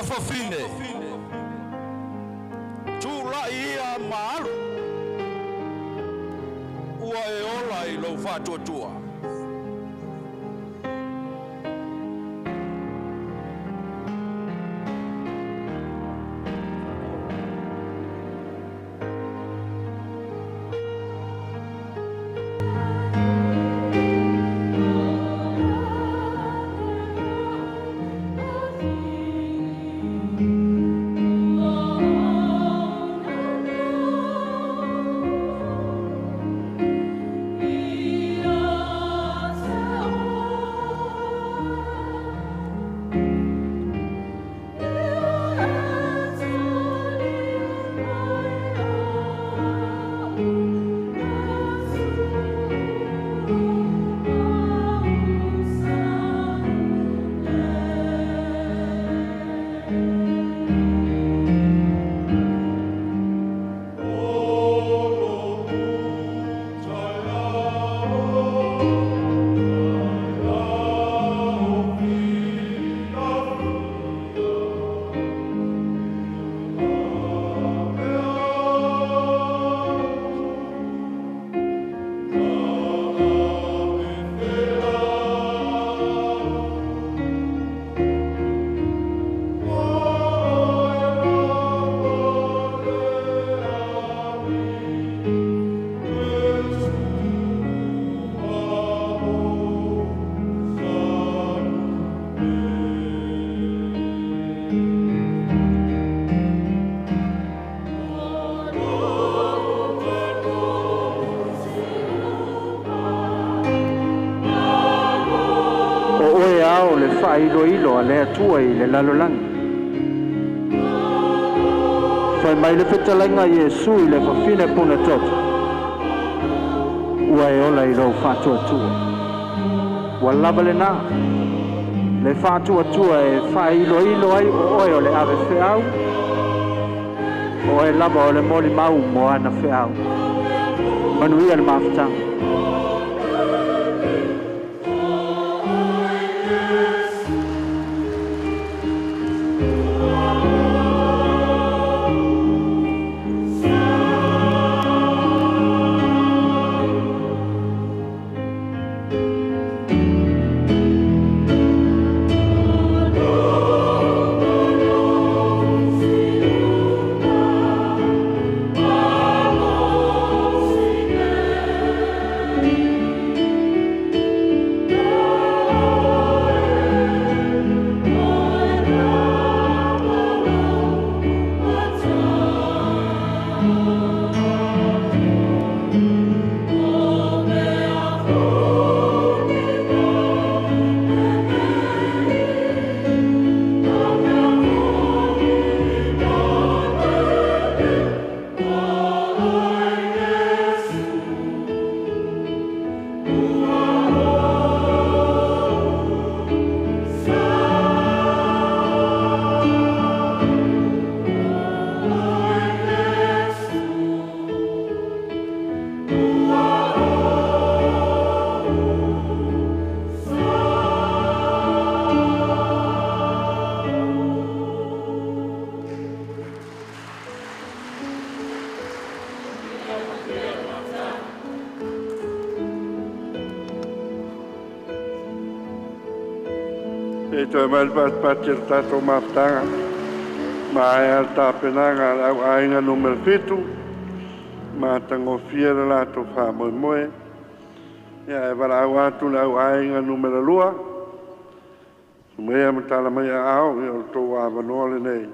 fafine. Tula ia malu. Ua e ola I lau whātua tua. Ilo le atua I le lalolangi. Fai mai le whetalainga Iesu I le whawhine puna toto. Ua e ola I rau whātua tua. Ua lava le nā. Le whātua tua e whai ilo ai o oe o le ave whiau. O e lava o le moli mau mo ana whiau. Manuia le mafutanga. E toi mai patir tato mafutanga. Ma e al tapenanga au ainga numero 5. Ma tango fiera la to fa moe moe. Ia e wala au atu la au ainga numero 2. Mea matala mai au e o to wa vanole nei.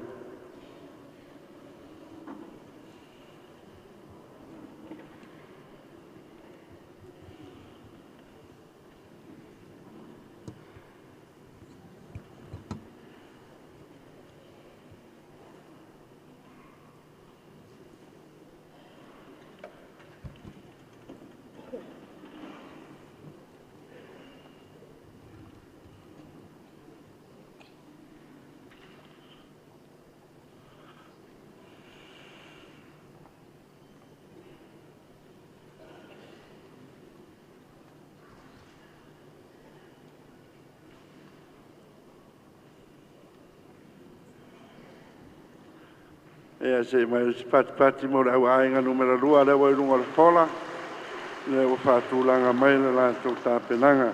E se mai pati mo le au ainga numero 2 le wai runga le tola. Le o whātūlanga mai le la tō tāpenanga.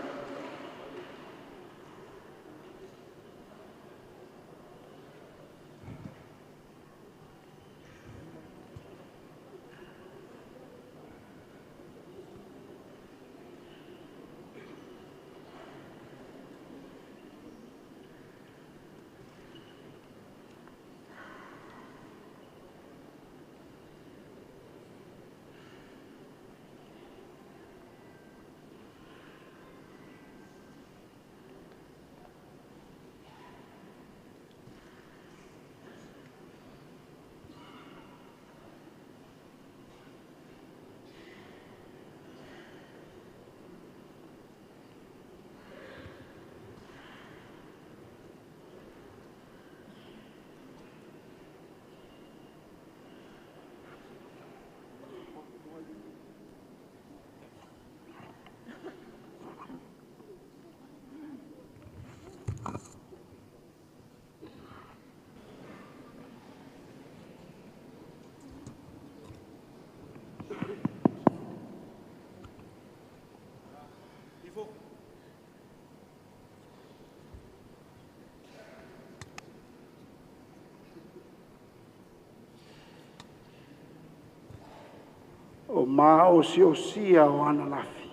O mā o si o sia o ana lafi.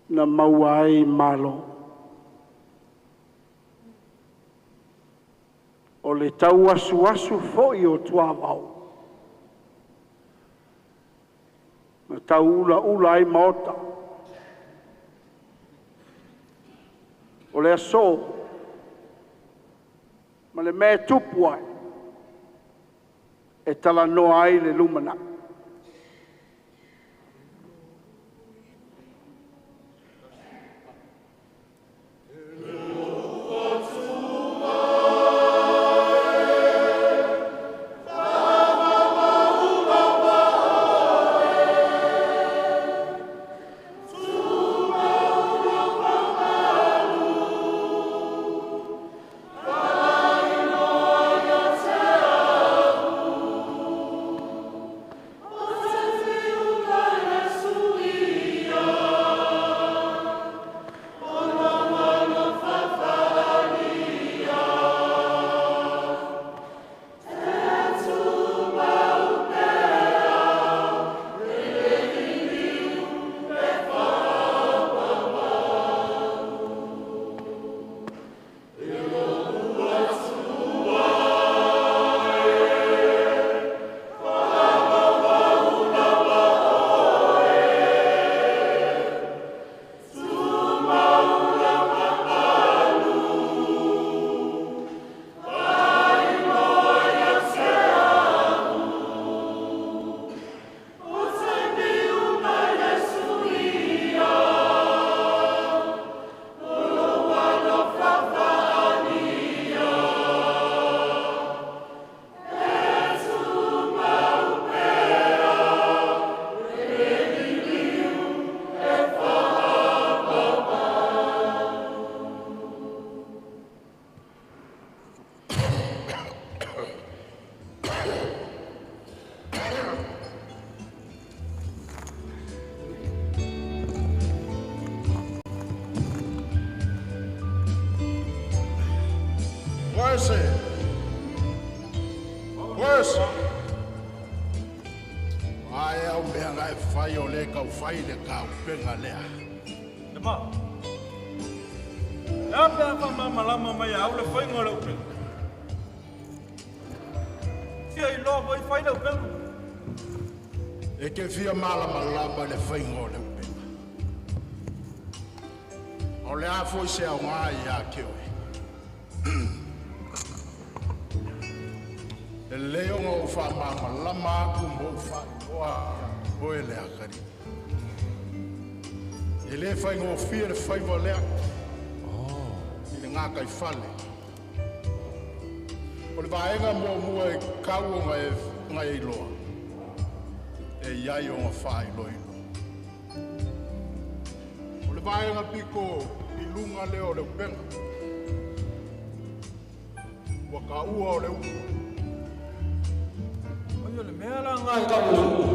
Na maua ai malo. O le tau asu asu foi o tuavau. Na tau ula ula ai maota. O le aso. Ma le mea tupu ai. E tala noa ai le lumana. Pese. Ai au mea ngai whai o le kau whai le kau penga lea. Le ma. Ea pēa wha mamalama mai au le whai ngā lau penga. Fia I loa vai whai lau penga. E ke fia malama lama le whai ngā lau penga. O le a foi se au ngā I a keo e. E leo ngā o wha mamalama aku mo wha noa o e le akari. E le whai ngā fia le whai wa lea. I le ngā kai whale. O le vaenga mua e kau o ngai e loa. E iai o ngā whai loi. O le vaenga piko I lunga leo le penga. Ua ka ua o le u. Oia le mea la ngai ka o le u.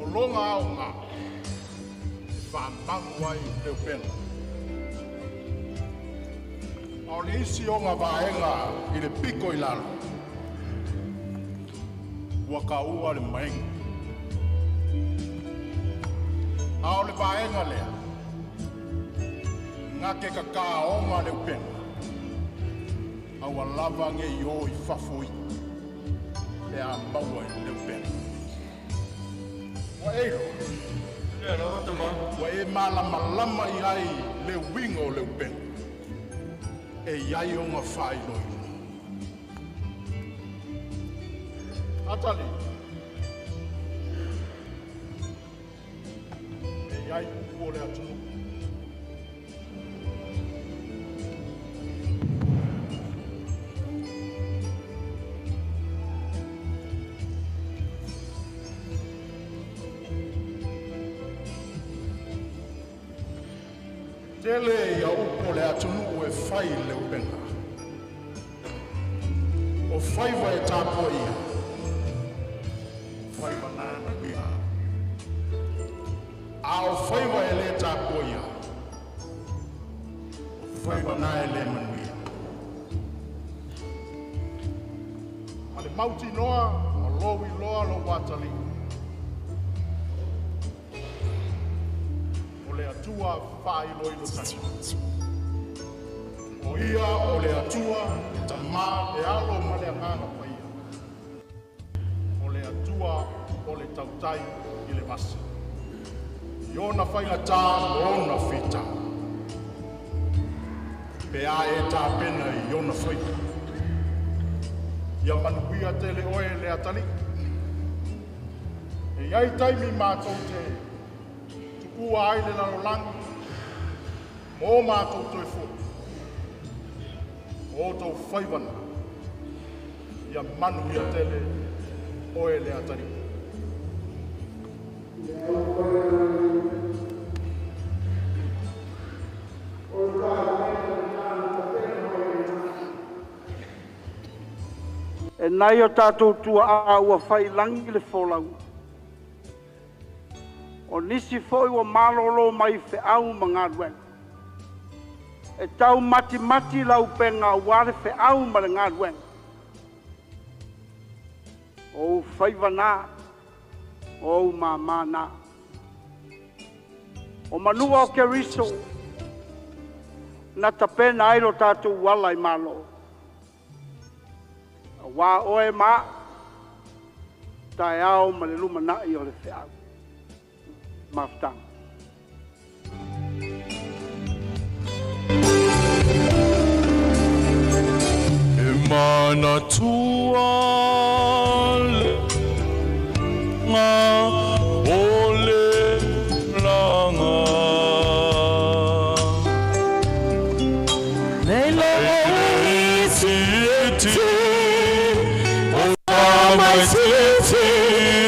O longa au ngā. E whamangu ai leo pena. Ao le isi o ngā vaenga i le piko i lalo. Ua ka ua le maenga. Ao le vaenga lea. Ngā ke ka kā onga leo pena. Aua lava nge i o i whafui. E a maua i leo pena. Wa eiro. Wa e malama lama i ai leo wingo leo pena. E iai o ngā whai noi. Atali. E iai upo le atunu. Tele ia upo le atunu o e whai leo pena. O whaiva e tāpo ia. Whaiva nāna ia. A o whaiva e le tāpo ia. O whaiva nā e le manu ia. A le mauti noa, a lowi loa lo watali. O le atua whai loilo tani. O ia o le atua ta mā e alo ma le anganga pa ia. O le atua o le tautai i le masi. I ona whainga tā o ona whita. Pe a e tā pena i ona whainga. Ia manuia te le oe le atali. E iai taimi mātou te tukua ai le lalo langi. Mō mātou toi fu. O tau whaivana. Ia manuia te le oe le atali. E nai o tātou tua a ua whai langi le wholau. O nisi foi wa malolo mai fe au mga duen. E tau mati mati lau penga ware fe au mga ngā duen. O whaiwana, o mamana. O manua o ke riso, na tapena airo tātou wala i malo. Wā oe mā, tae au ma le luma nai o le fe au. Mafutanga. E mana tua le ngā o le langa. Nei loa isi e ti o tamai siti see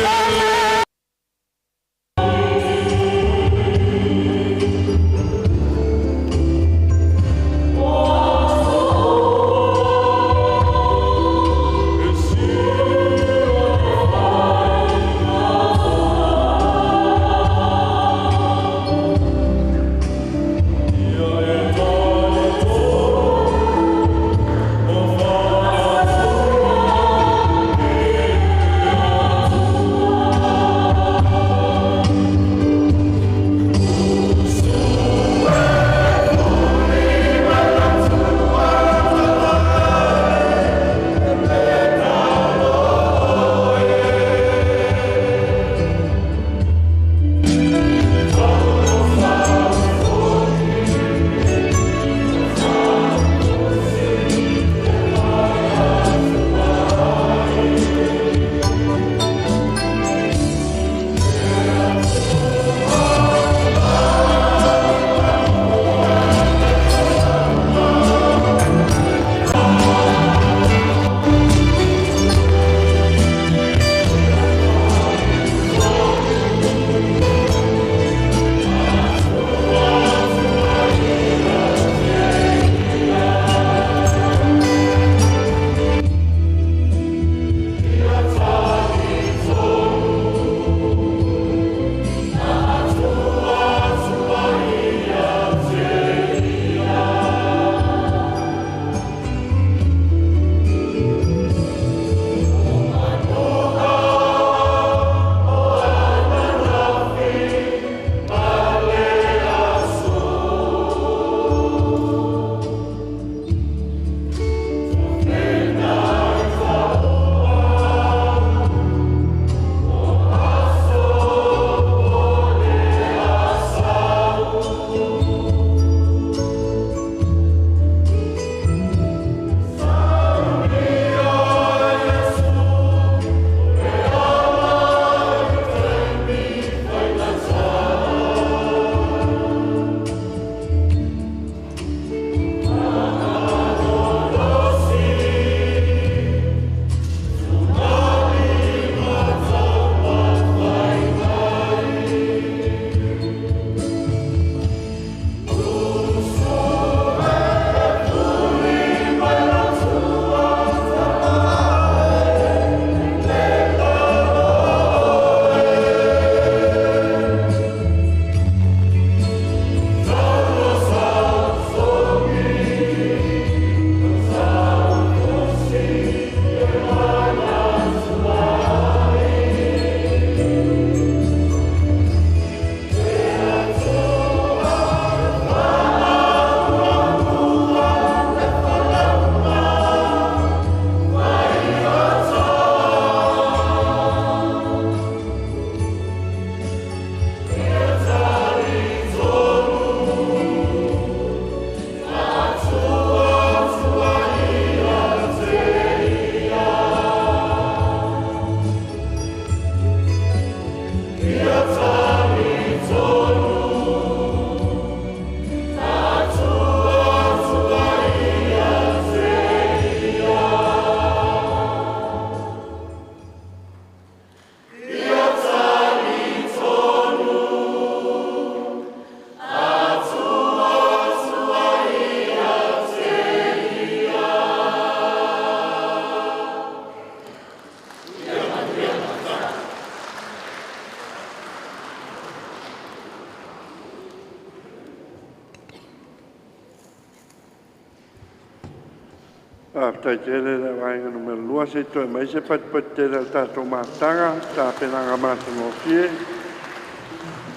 Tai tere le wainga numero lua se toi mai se pat te le tato matanga ta penanga mata no fie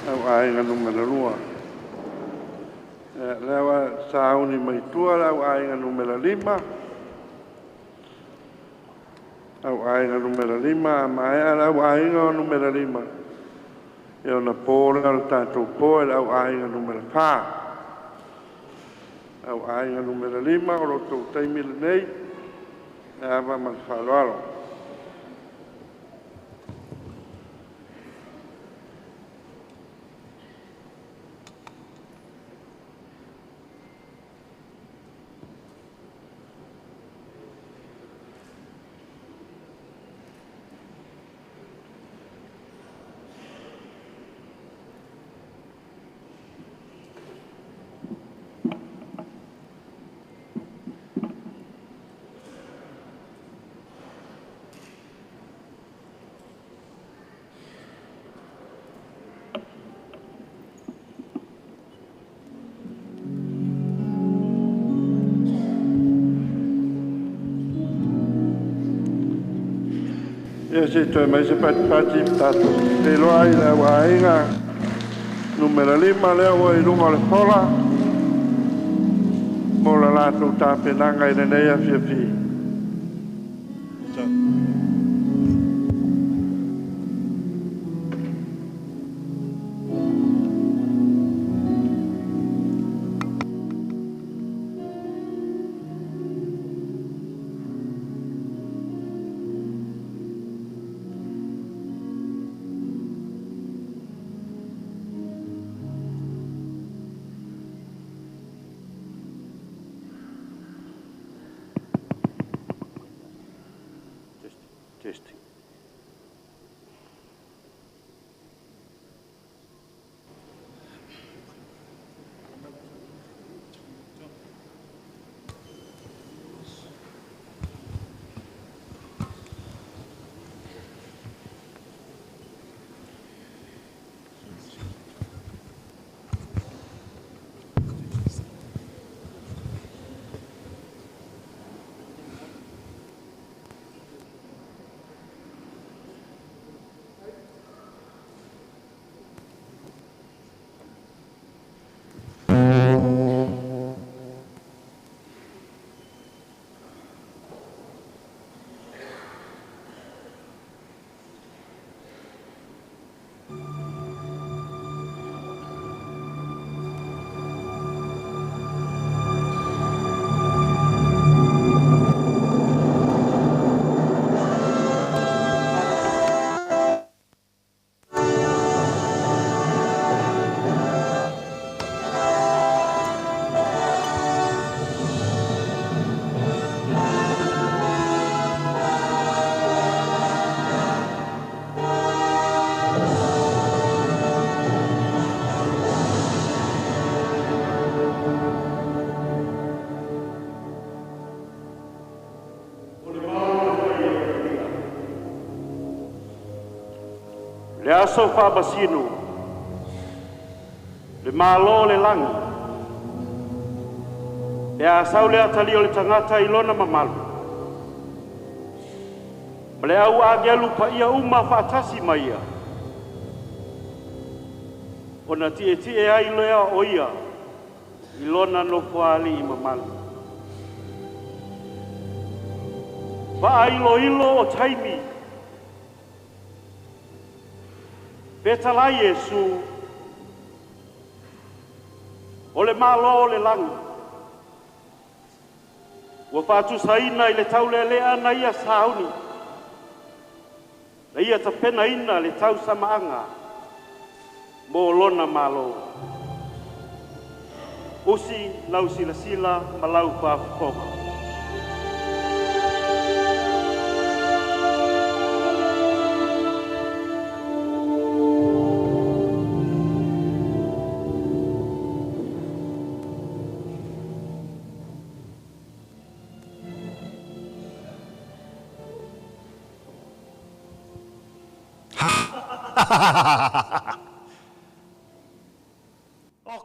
au wainga numero lua lewa sauni mai tua au wainga numero 5 au wainga numero 5 mai ala wainga numero 5 e ona pōra al tato pōra au wainga numero 4 au ainga numero 5 o roto taimile nei e ava man whaloalo. Ia se toi mai se pati tato. Te loa i la wainga numero 5 leo o i runga le pola. Mo la lato ta penanga i nenea fia fi. Testing. Le aso whabasino, le malo le langi, e a sau le atali o le tangata i lona mamalu. Ma le au a gelu pa ia uma whaatasi mai ia. O na tie ai lea o ia, i lona no fuali i mamalu. Wa ilo o taimi, Petala Yesu, o le malo o le langi. Ua whātu saina i le tau lea na ia sauni. Na ia tapena ina le tau samaanga. Mo lona malo. Usi lau sila malau whāwhikoka.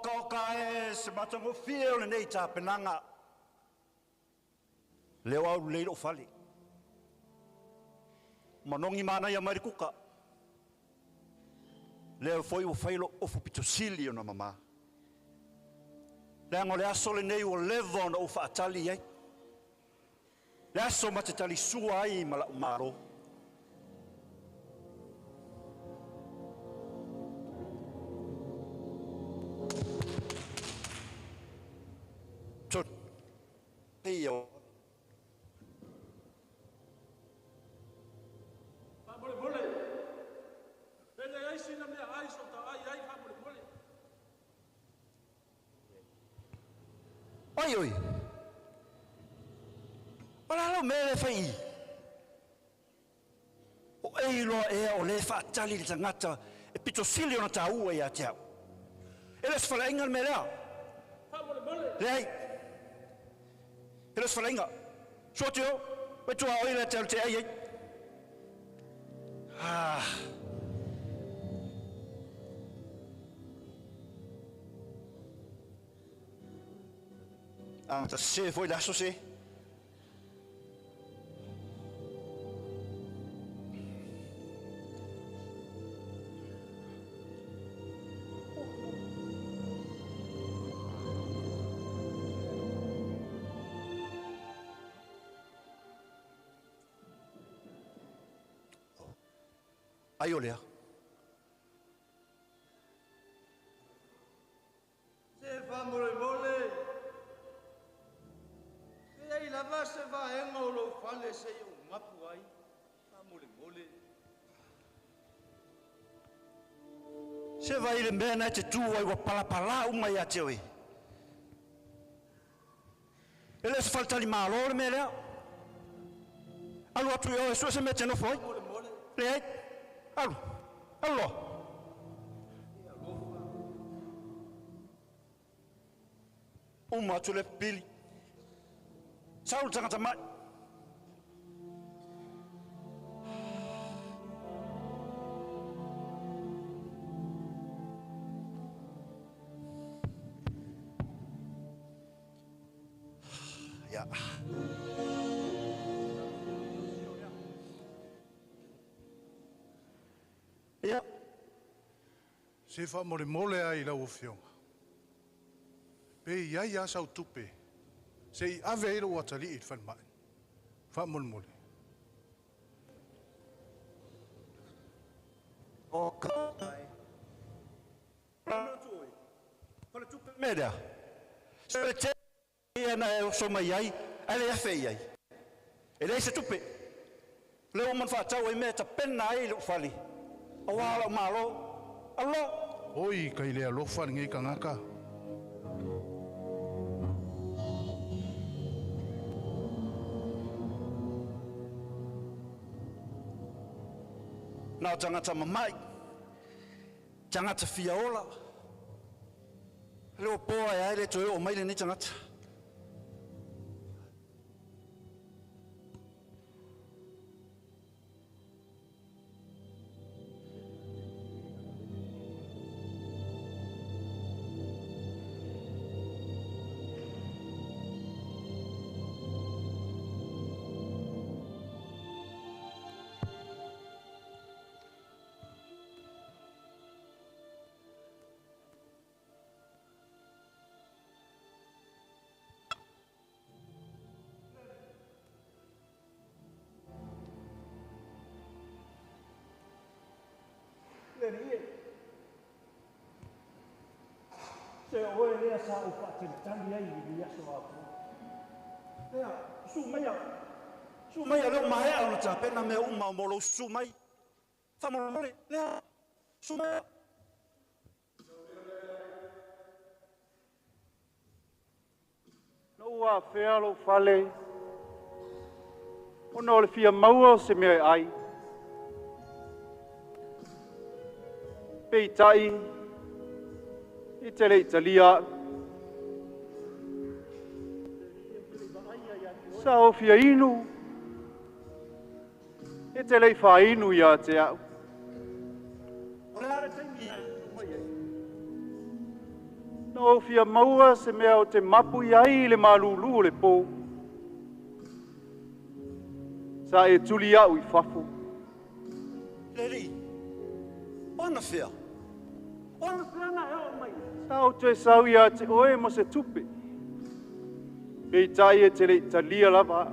Oka e se matango fia o le nei tāpenanga. leo au leilo fale manongi mana ya marikuka leo foi o failo o fupitosili ona mama le ngole aso le nei o levo na ufa atali ai le aso matatali sua ai maro Io oi ora lo me le fai o e lo e o le fa tali le tangata e pito silio na tau e a tau e le sfalenga me la lei e le sfalenga sotio e tu a ile tel te ai ta se foi da so se ai olha Se fa mole mole. E la va se va e ngolo fale se yo mapu ai. Fa mole mole. se vai le mena te tu ai wa pala uma ya te oi ele se falta li malo me le allo tu yo so se mette no foi le allo uma tu le pili saul tanga mai ya ya Se fa mole mole ai la ufionga. Pe ia sa tupe. Se I ave ilo watali it fan mai. Fa mole mole. o ka para tu meda se le te na so mai ai ale afe ai ele se tupe le o man fa tau me ta penna ai lo fali o wala malo allo Oi kai le alofa ngai kangaka. na tangata mamai tangata fiaola le o poa ai le toi o mai le ni tangata Se oe lea sa o whātiri ai i aso aku. Lea, su mai a leo mahe au na tāpena mea uma o molo su mai. Whamoro mole, lea, su mai. Noua whealo whale. Ona o le fia maua o se mea ai. Pei tai. I te rei talia. Sa o fia inu. I te rei wha inu ia te au. No fia maua se mea o te mapu i ai le malulu o le pō. Sa e tuli au I whafo. Leri, ona whea. Ona whea na eo mai. Sa o te sau ia te oe mo se tupe. Pei tai e te rei talia lava.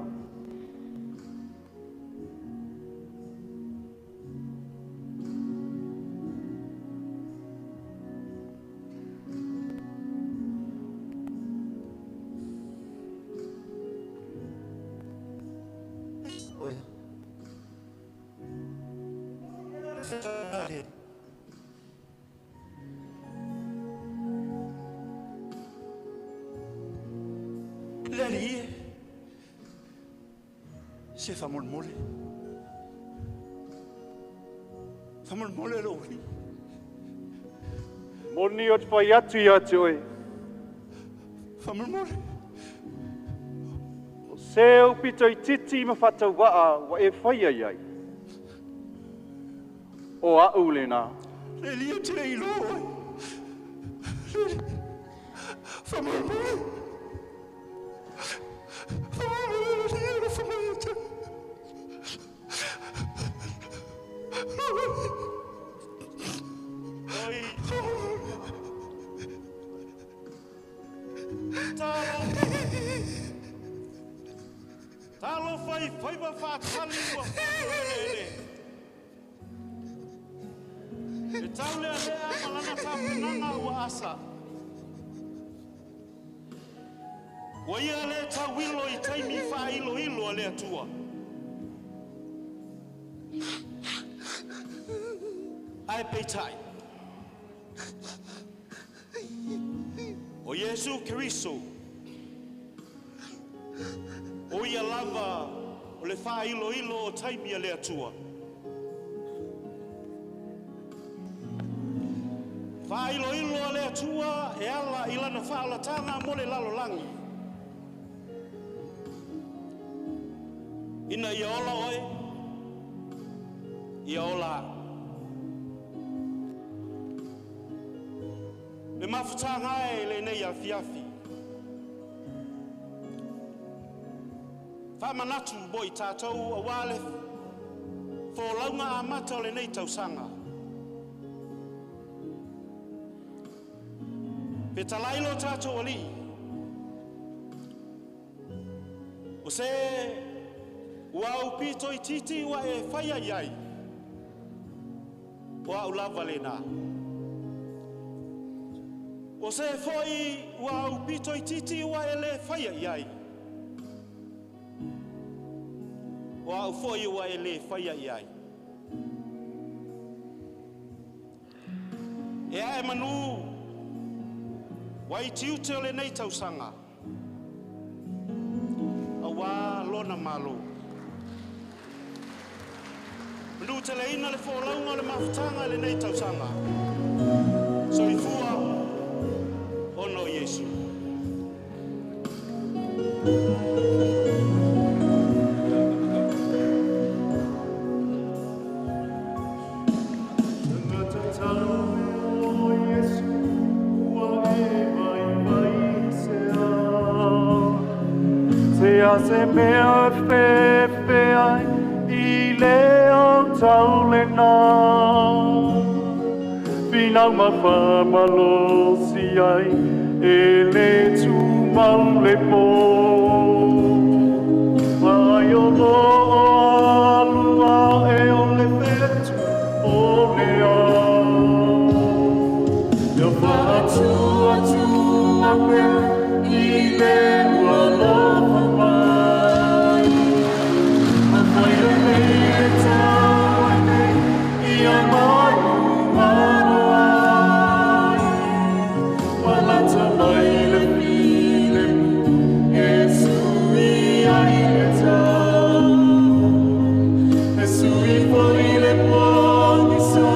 Leri, se famolmole. Famolmole lo uri. Moni o te whai atu ia te oe. Famolmole. O se au pito I titi ma whatau waa wa e whai ai ai. O au le nā. Leri o te rei lo oi. Famolmole. Talo fai ba fatali wa lele. E taule ale malana ka nanga wa asa. Wa ia le ta wilo I taimi fa ilo ale atua. Ai peitai. O Yesu Kristo. O ia lava o le fa ilo o taimi ale atua. Fa ilo ale atua e ala ilana fa ala tanga mo le lalo langi. Ina ia ola oi. Ia ola. Me mafutanga e le nei afiafi. Fa manatu boi tātou a wale fo launga amata o le nei tausanga. Pe talailo tātou ali. O se ua upito I titi ua e whaia iai. Ua ulawa le nā. O se foi ua upito I titi ua e le whaia iai. Ua foi ua e le whaia iai. E ae manu wai tiute o le nei tausanga. A wā lona malo. Manu te le ina le wholaunga le mafutanga le nei tausanga. So I fua ono Yesu. Se mea fe ai I leo tau le nā Finau ma wha malosi ai E le tu mau le po Mai o lo alua e o le fetu o le au Ia wha atua pe I le ua lofa mai Ma whai le me tau ai nei Ia mai umaro ai Walata mai le file mu E sui ai le tau E sui foi le poni sa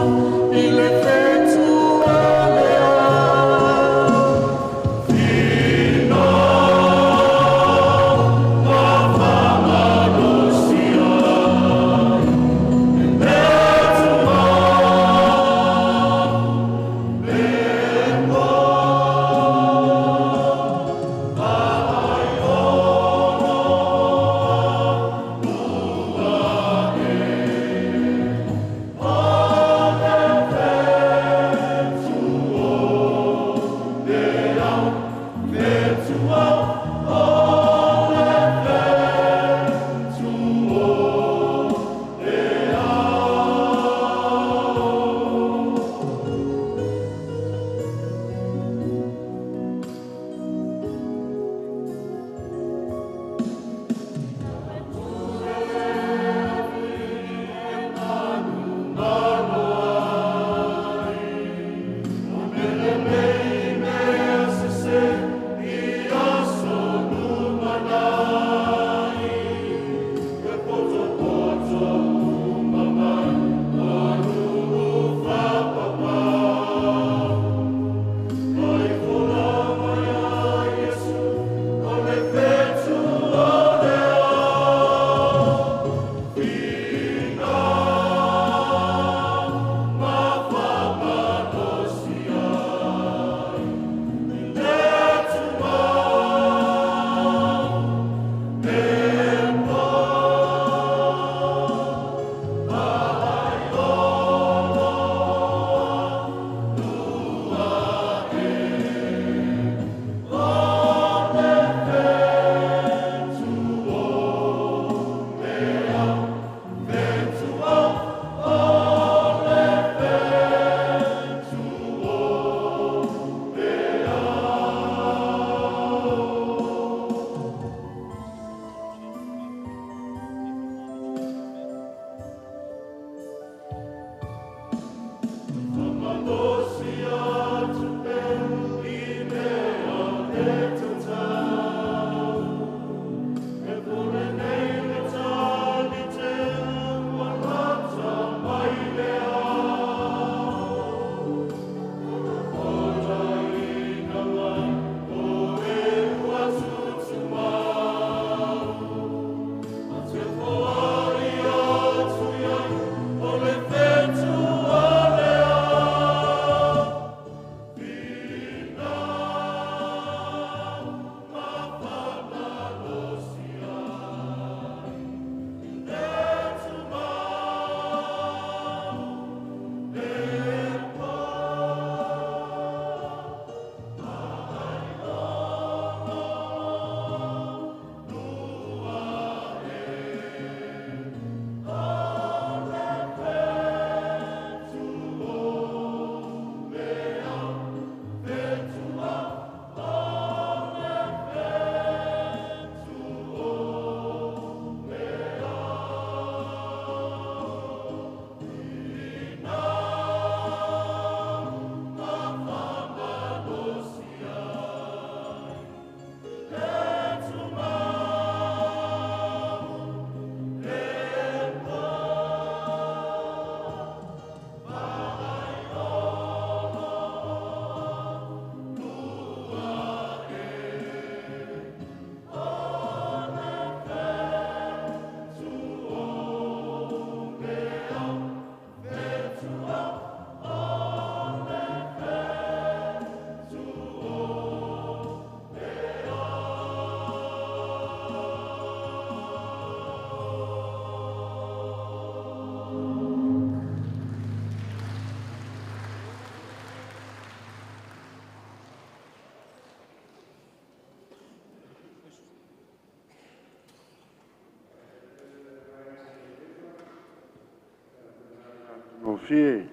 no fie.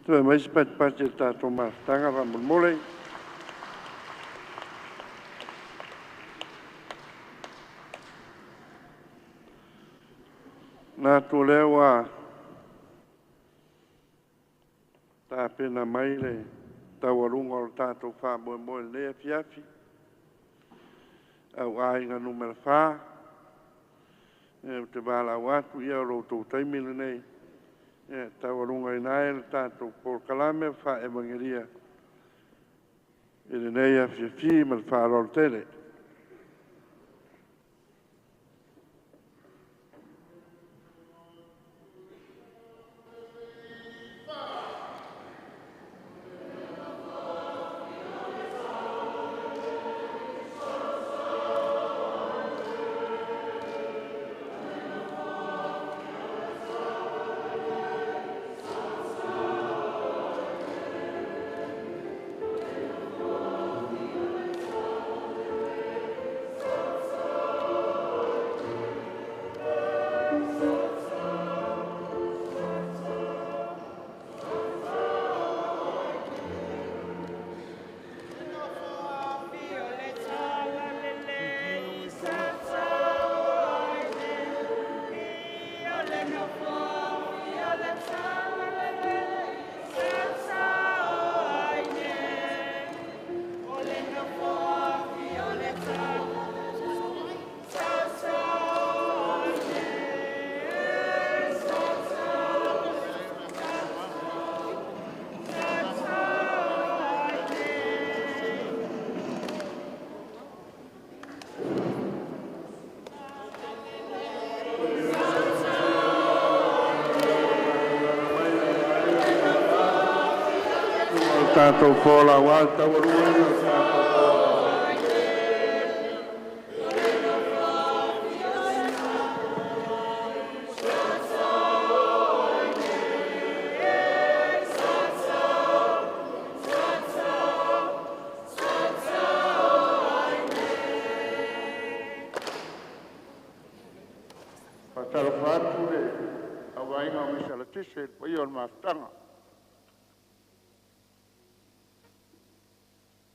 Tu e mais pat ta to mafutanga va mole. Na to lewa ta pena mai le tawarunga o tātou wha moe lea fiafi. Au ainga numera wha. E te wala watu ia o roto taimile nei. E tawarunga inae le tātou por kalame wha Evangelia. E le nei a fiafi ma le wha rol tele. Tātou kōla wā tawarua Patara whātu le awainga o misala tise pai o mafutanga.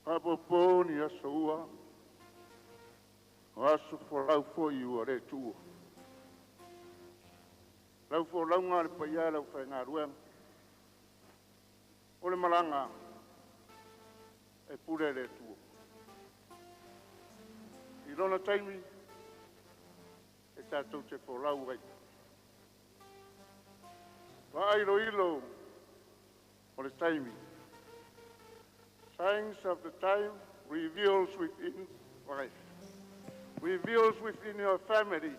Apoponi a soua, o aso folau foi o re tua. Lau folau ngā le paia lau whai ngā ruang. O le malanga e pure re tua. I rona taimi e tātou te folau wai. Wa airo ilo o le taimi. Signs of the time reveals within life, reveals within your family,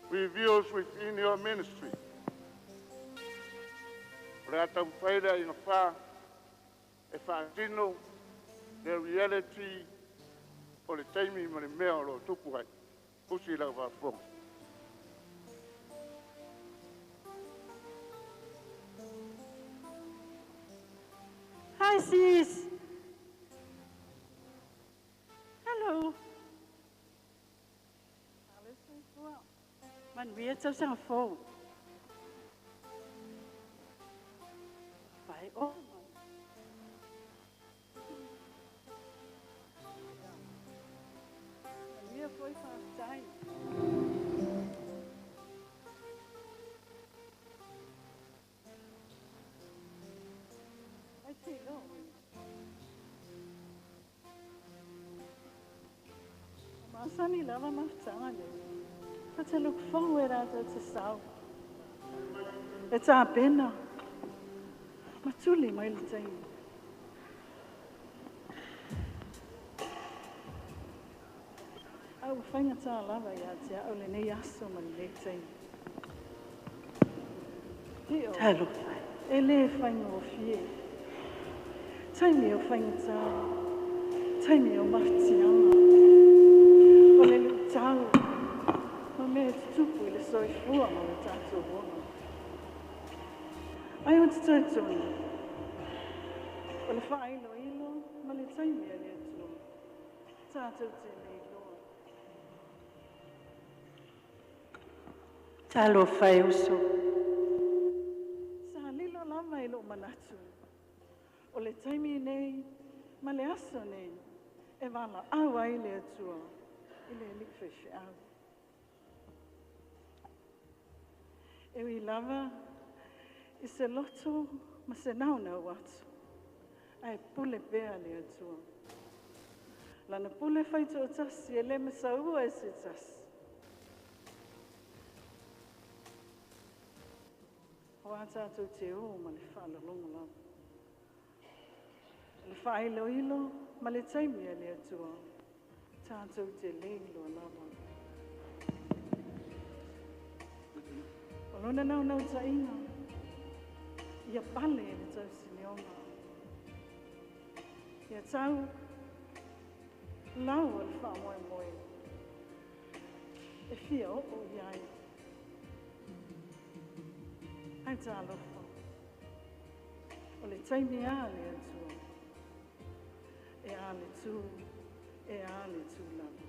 reveals within your ministry. Rata whaira i ngā whā, e whaatino, the reality o le taimi ma le mea o lo tupu hai, pusi lau whāwhonga. Hi, sis. Hello. Man weet zo zijn phone. Bij oh. Weer voor je van zijn. Masani lava mafutanga le. But I look forward to South. It's a pena. Matuli mai le time. Au fainga ta lava ya tia o le nei aso mai le time. Talo. Ele fainga o fie. Time o fainga ta. Time o mafutianga. O le tau. Me tupu le soi fua ma le tātou wona. Ai o te tautoni. O le whaino ilo, ma le taimi a le atu. Tātou te nei loa. Talo whai uso. mai lo manatu. O le taimi nei, ma le aso nei, e wala awa i le atua, i le likfeshi au. E wi lava, i se loto, ma se nauna watu, ai pule pea le atua. Lana pule whaito o tasi, e le masaua e se tasi. Hoa tātou te o ma le whaalalonga lava. Le whaelo ilo ma le taimi le atua. Tātou te leilo lava. O lona nau taina. Ia pale e le tau sinionga. Ia tau lau le wha moe moe. E fia o iai. Ai tā lofa. O le taimi a le atua. E a le tū lava.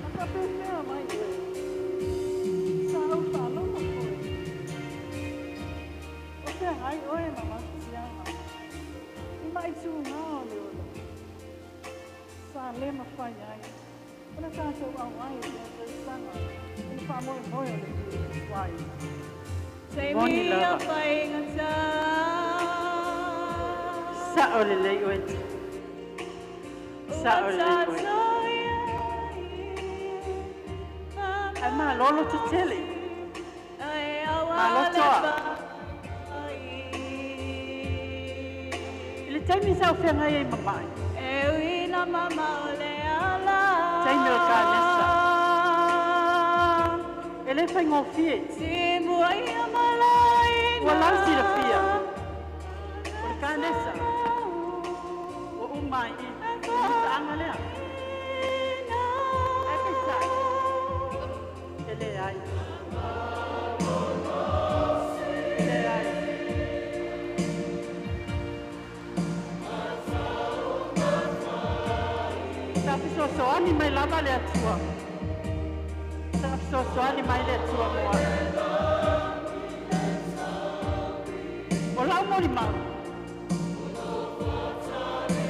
Aka pēmea mai koe. Sa au whaloma koe. O te hai oe na matianga. I mai tū ngā o le ola. Sa le mawhai ai. Ona tātou au ai e te sanga. I wha moe moe o le wai. Moni lava. Sa o le lei oeti. Sa o le lei oeti. Ai mā lolo te tele. Mā lotoa. I le taimi sa o whenga e mamai. Taimi o ka nesa. E le whaingo fie. Ua lausi la fia. O le ka nesa. O umai i. Mita anga lea. Ai pesai. E le ai. E le ai. Soani mai lava le atua. Soani mai le atua moa. O lau mori mau.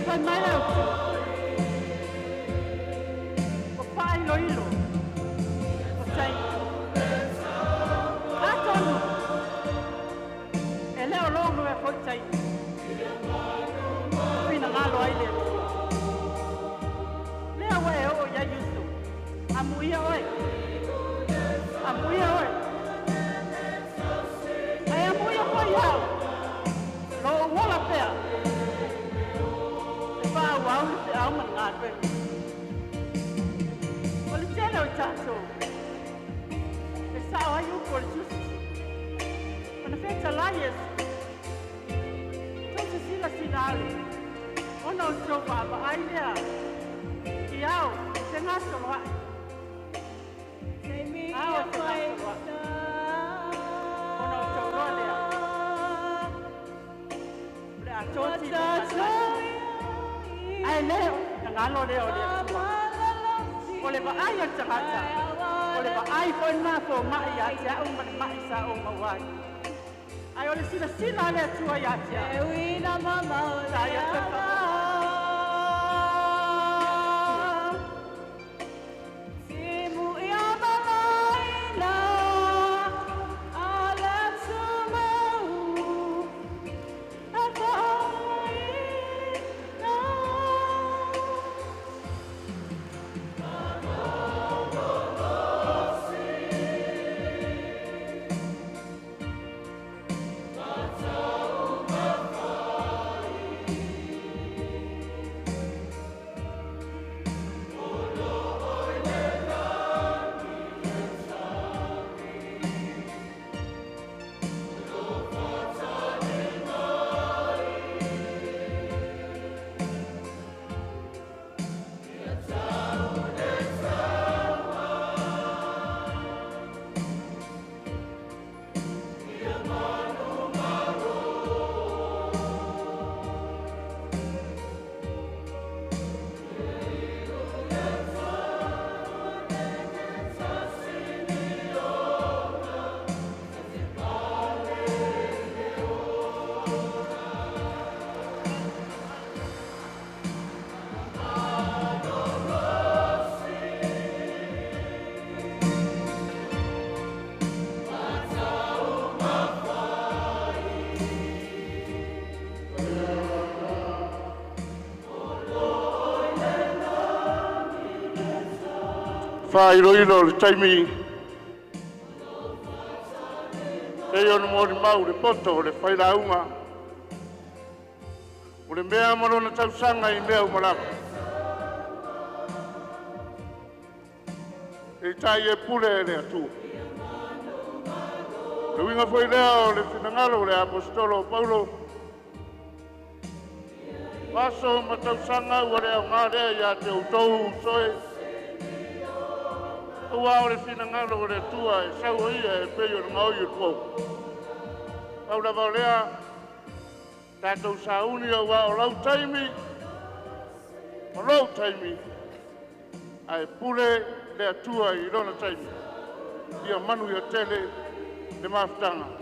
Pai mai le atua. O pa ilo ilo. O tai. A tonu. E leo longo e foi tai. Pina ngalo ai le atua. Amuia oi. Amuia oi. Ai amuia foi au. Lo wala pea. E pa au te au mangape. Ole tele o tato. E sa ai u por jus. Ona feta laies. Tosi sila sinale. Ona o tro baba ai lea. Iau, se ngaso wa. Ai leo, ngalo leo leo. Ole ba ai ang tsakata. Ole ba ai ko na ko mai ya ja o mai sa o mawai. Ai ole sila le tua ya ja. E wi na mama o ya ta. whairo le taimi. Te ono mori mau le poto le whairaunga. O le mea marona tausanga I mea umarama. E tai e pule le atu. Le winga foi leo le finangalo le apostolo Paulo. Waso matausanga wale au ngare ya te utou soe. Ua o le finangalo le tua e sau ia e peio na ngau yu tuau. Paula vaulea tātou sauni au o lau taimi. O lau taimi. Ai pule le atua I rona taimi. Ia manu ia tele le mafutanga.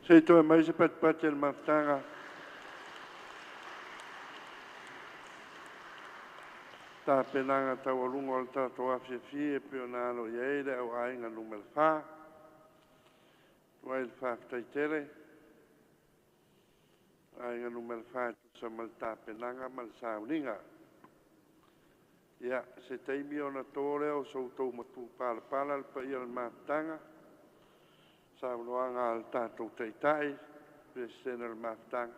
Se toi mai se pat el mafutanga. Tā penanga tau alunga o le tātou awhiawhi e pio nāno I eire au ainga numel whā. Tuai le whāwhitai tere. Ainga numel whā tusa mal tā penanga mal sauninga. Ia, se teimi o na tōre o soutou matu pāla le pa ia le mafutanga. Saunoanga al tātou teitai, presena le mafutanga.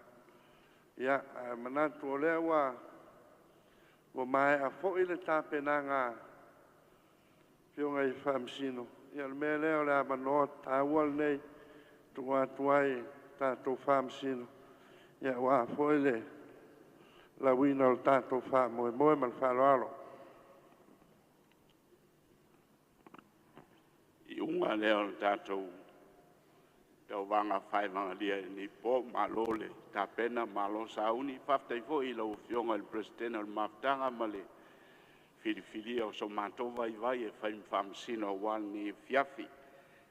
Ia, manatu o lea wa mai a fo ile tā penanga pionga I whamsino. Ia le mea leo le amanoa tāwal nei tuai tātou whamsino. Ia wa fo ile la wina o tātou whamoe mal whaloalo. I unga leo le tātou Tauvaga whaivanga lia ni po malole ta pena malo sauni whaftai fo I lau fionga il presidente al mafutanga male fili o so mantou vai e whaim whamsino wal ni fiafi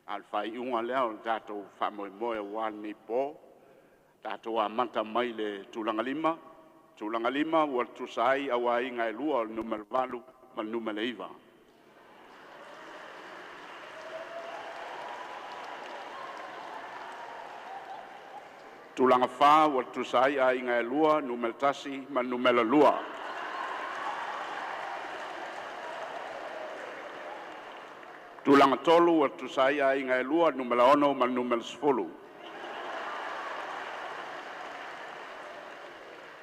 al whai unga leo le tātou whamoe wal ni po tātou a manta mai le tūlanga lima wal tusai awa inga lua o numel valu mal numel iwa. Tulanga wha wa tusai a inga lua numel tasi ma numela lua. Tulanga tolu wa tusai a inga lua numela ono ma numel sfolu.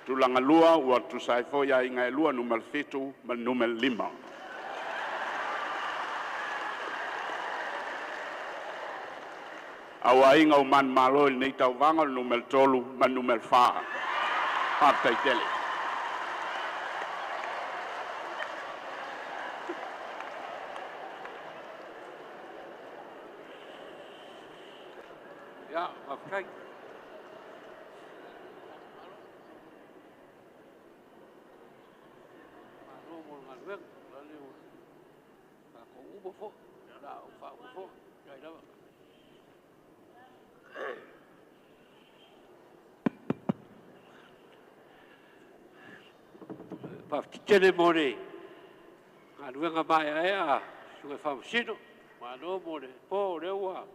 Tulanga lua wa tusai fo ya inga lua numel fitu ma numel lima. Awa inga o man malo nei Tauvaga numel tolu ma numel wha. Partai tele. Ja, kijk. Tene more. ruenga mai a su fa sino ma no mo le po le wa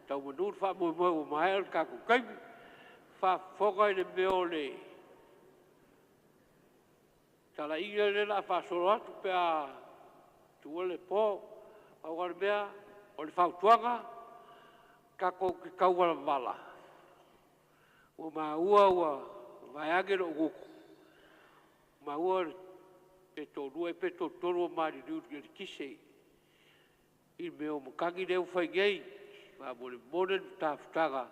tau manu fa mo mo mai ka ku kai fa foga le meole tala ia le la fa so atu pe a tu le po a wa bea o le fa tuanga ka ko ka wa bala o ma ua vai age lo ku ma ua peto due peto toro mari du kise il meo mokangi le fai gei ma bole modern taftaga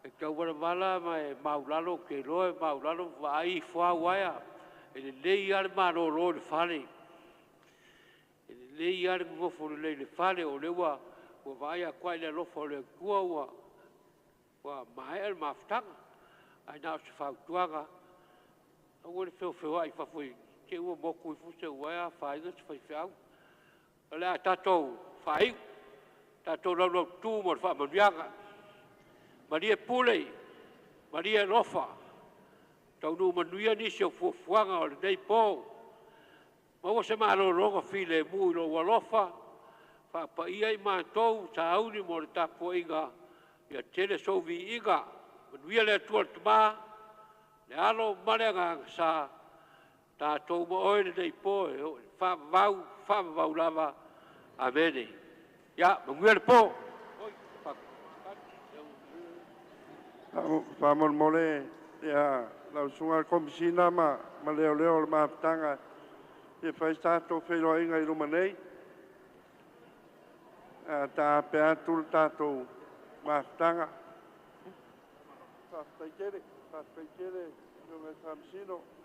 e ka wa bala ma maulalo ke lo maulalo vai fwa waya e le yar ma ro ro le fale e le yar mo fo le fale o le wa o vai a kwa le lo fo le kua wa mai el maftaga ai na se fa tuaga o le feo ai fa foi ke o moku fu se wa fa i se fai fau ala tato fai tato lo tu mo fa mo viaga maria pule maria lofa tau no manuia ni se fu fuanga o dei po ma o se ma lo ro file mu lo lofa fa pa ia ma to tau ni mo ta poinga ya tele so vi iga manuia le tu ba le alo malenga sa ta to mo oi dei po fa vau lava avene ya munguel po fa mon mole ya la sunga komisina ma leo ma tanga e fa stato felo inga i rumanei ta pe atu tato ma tanga fa te kere no me kamsino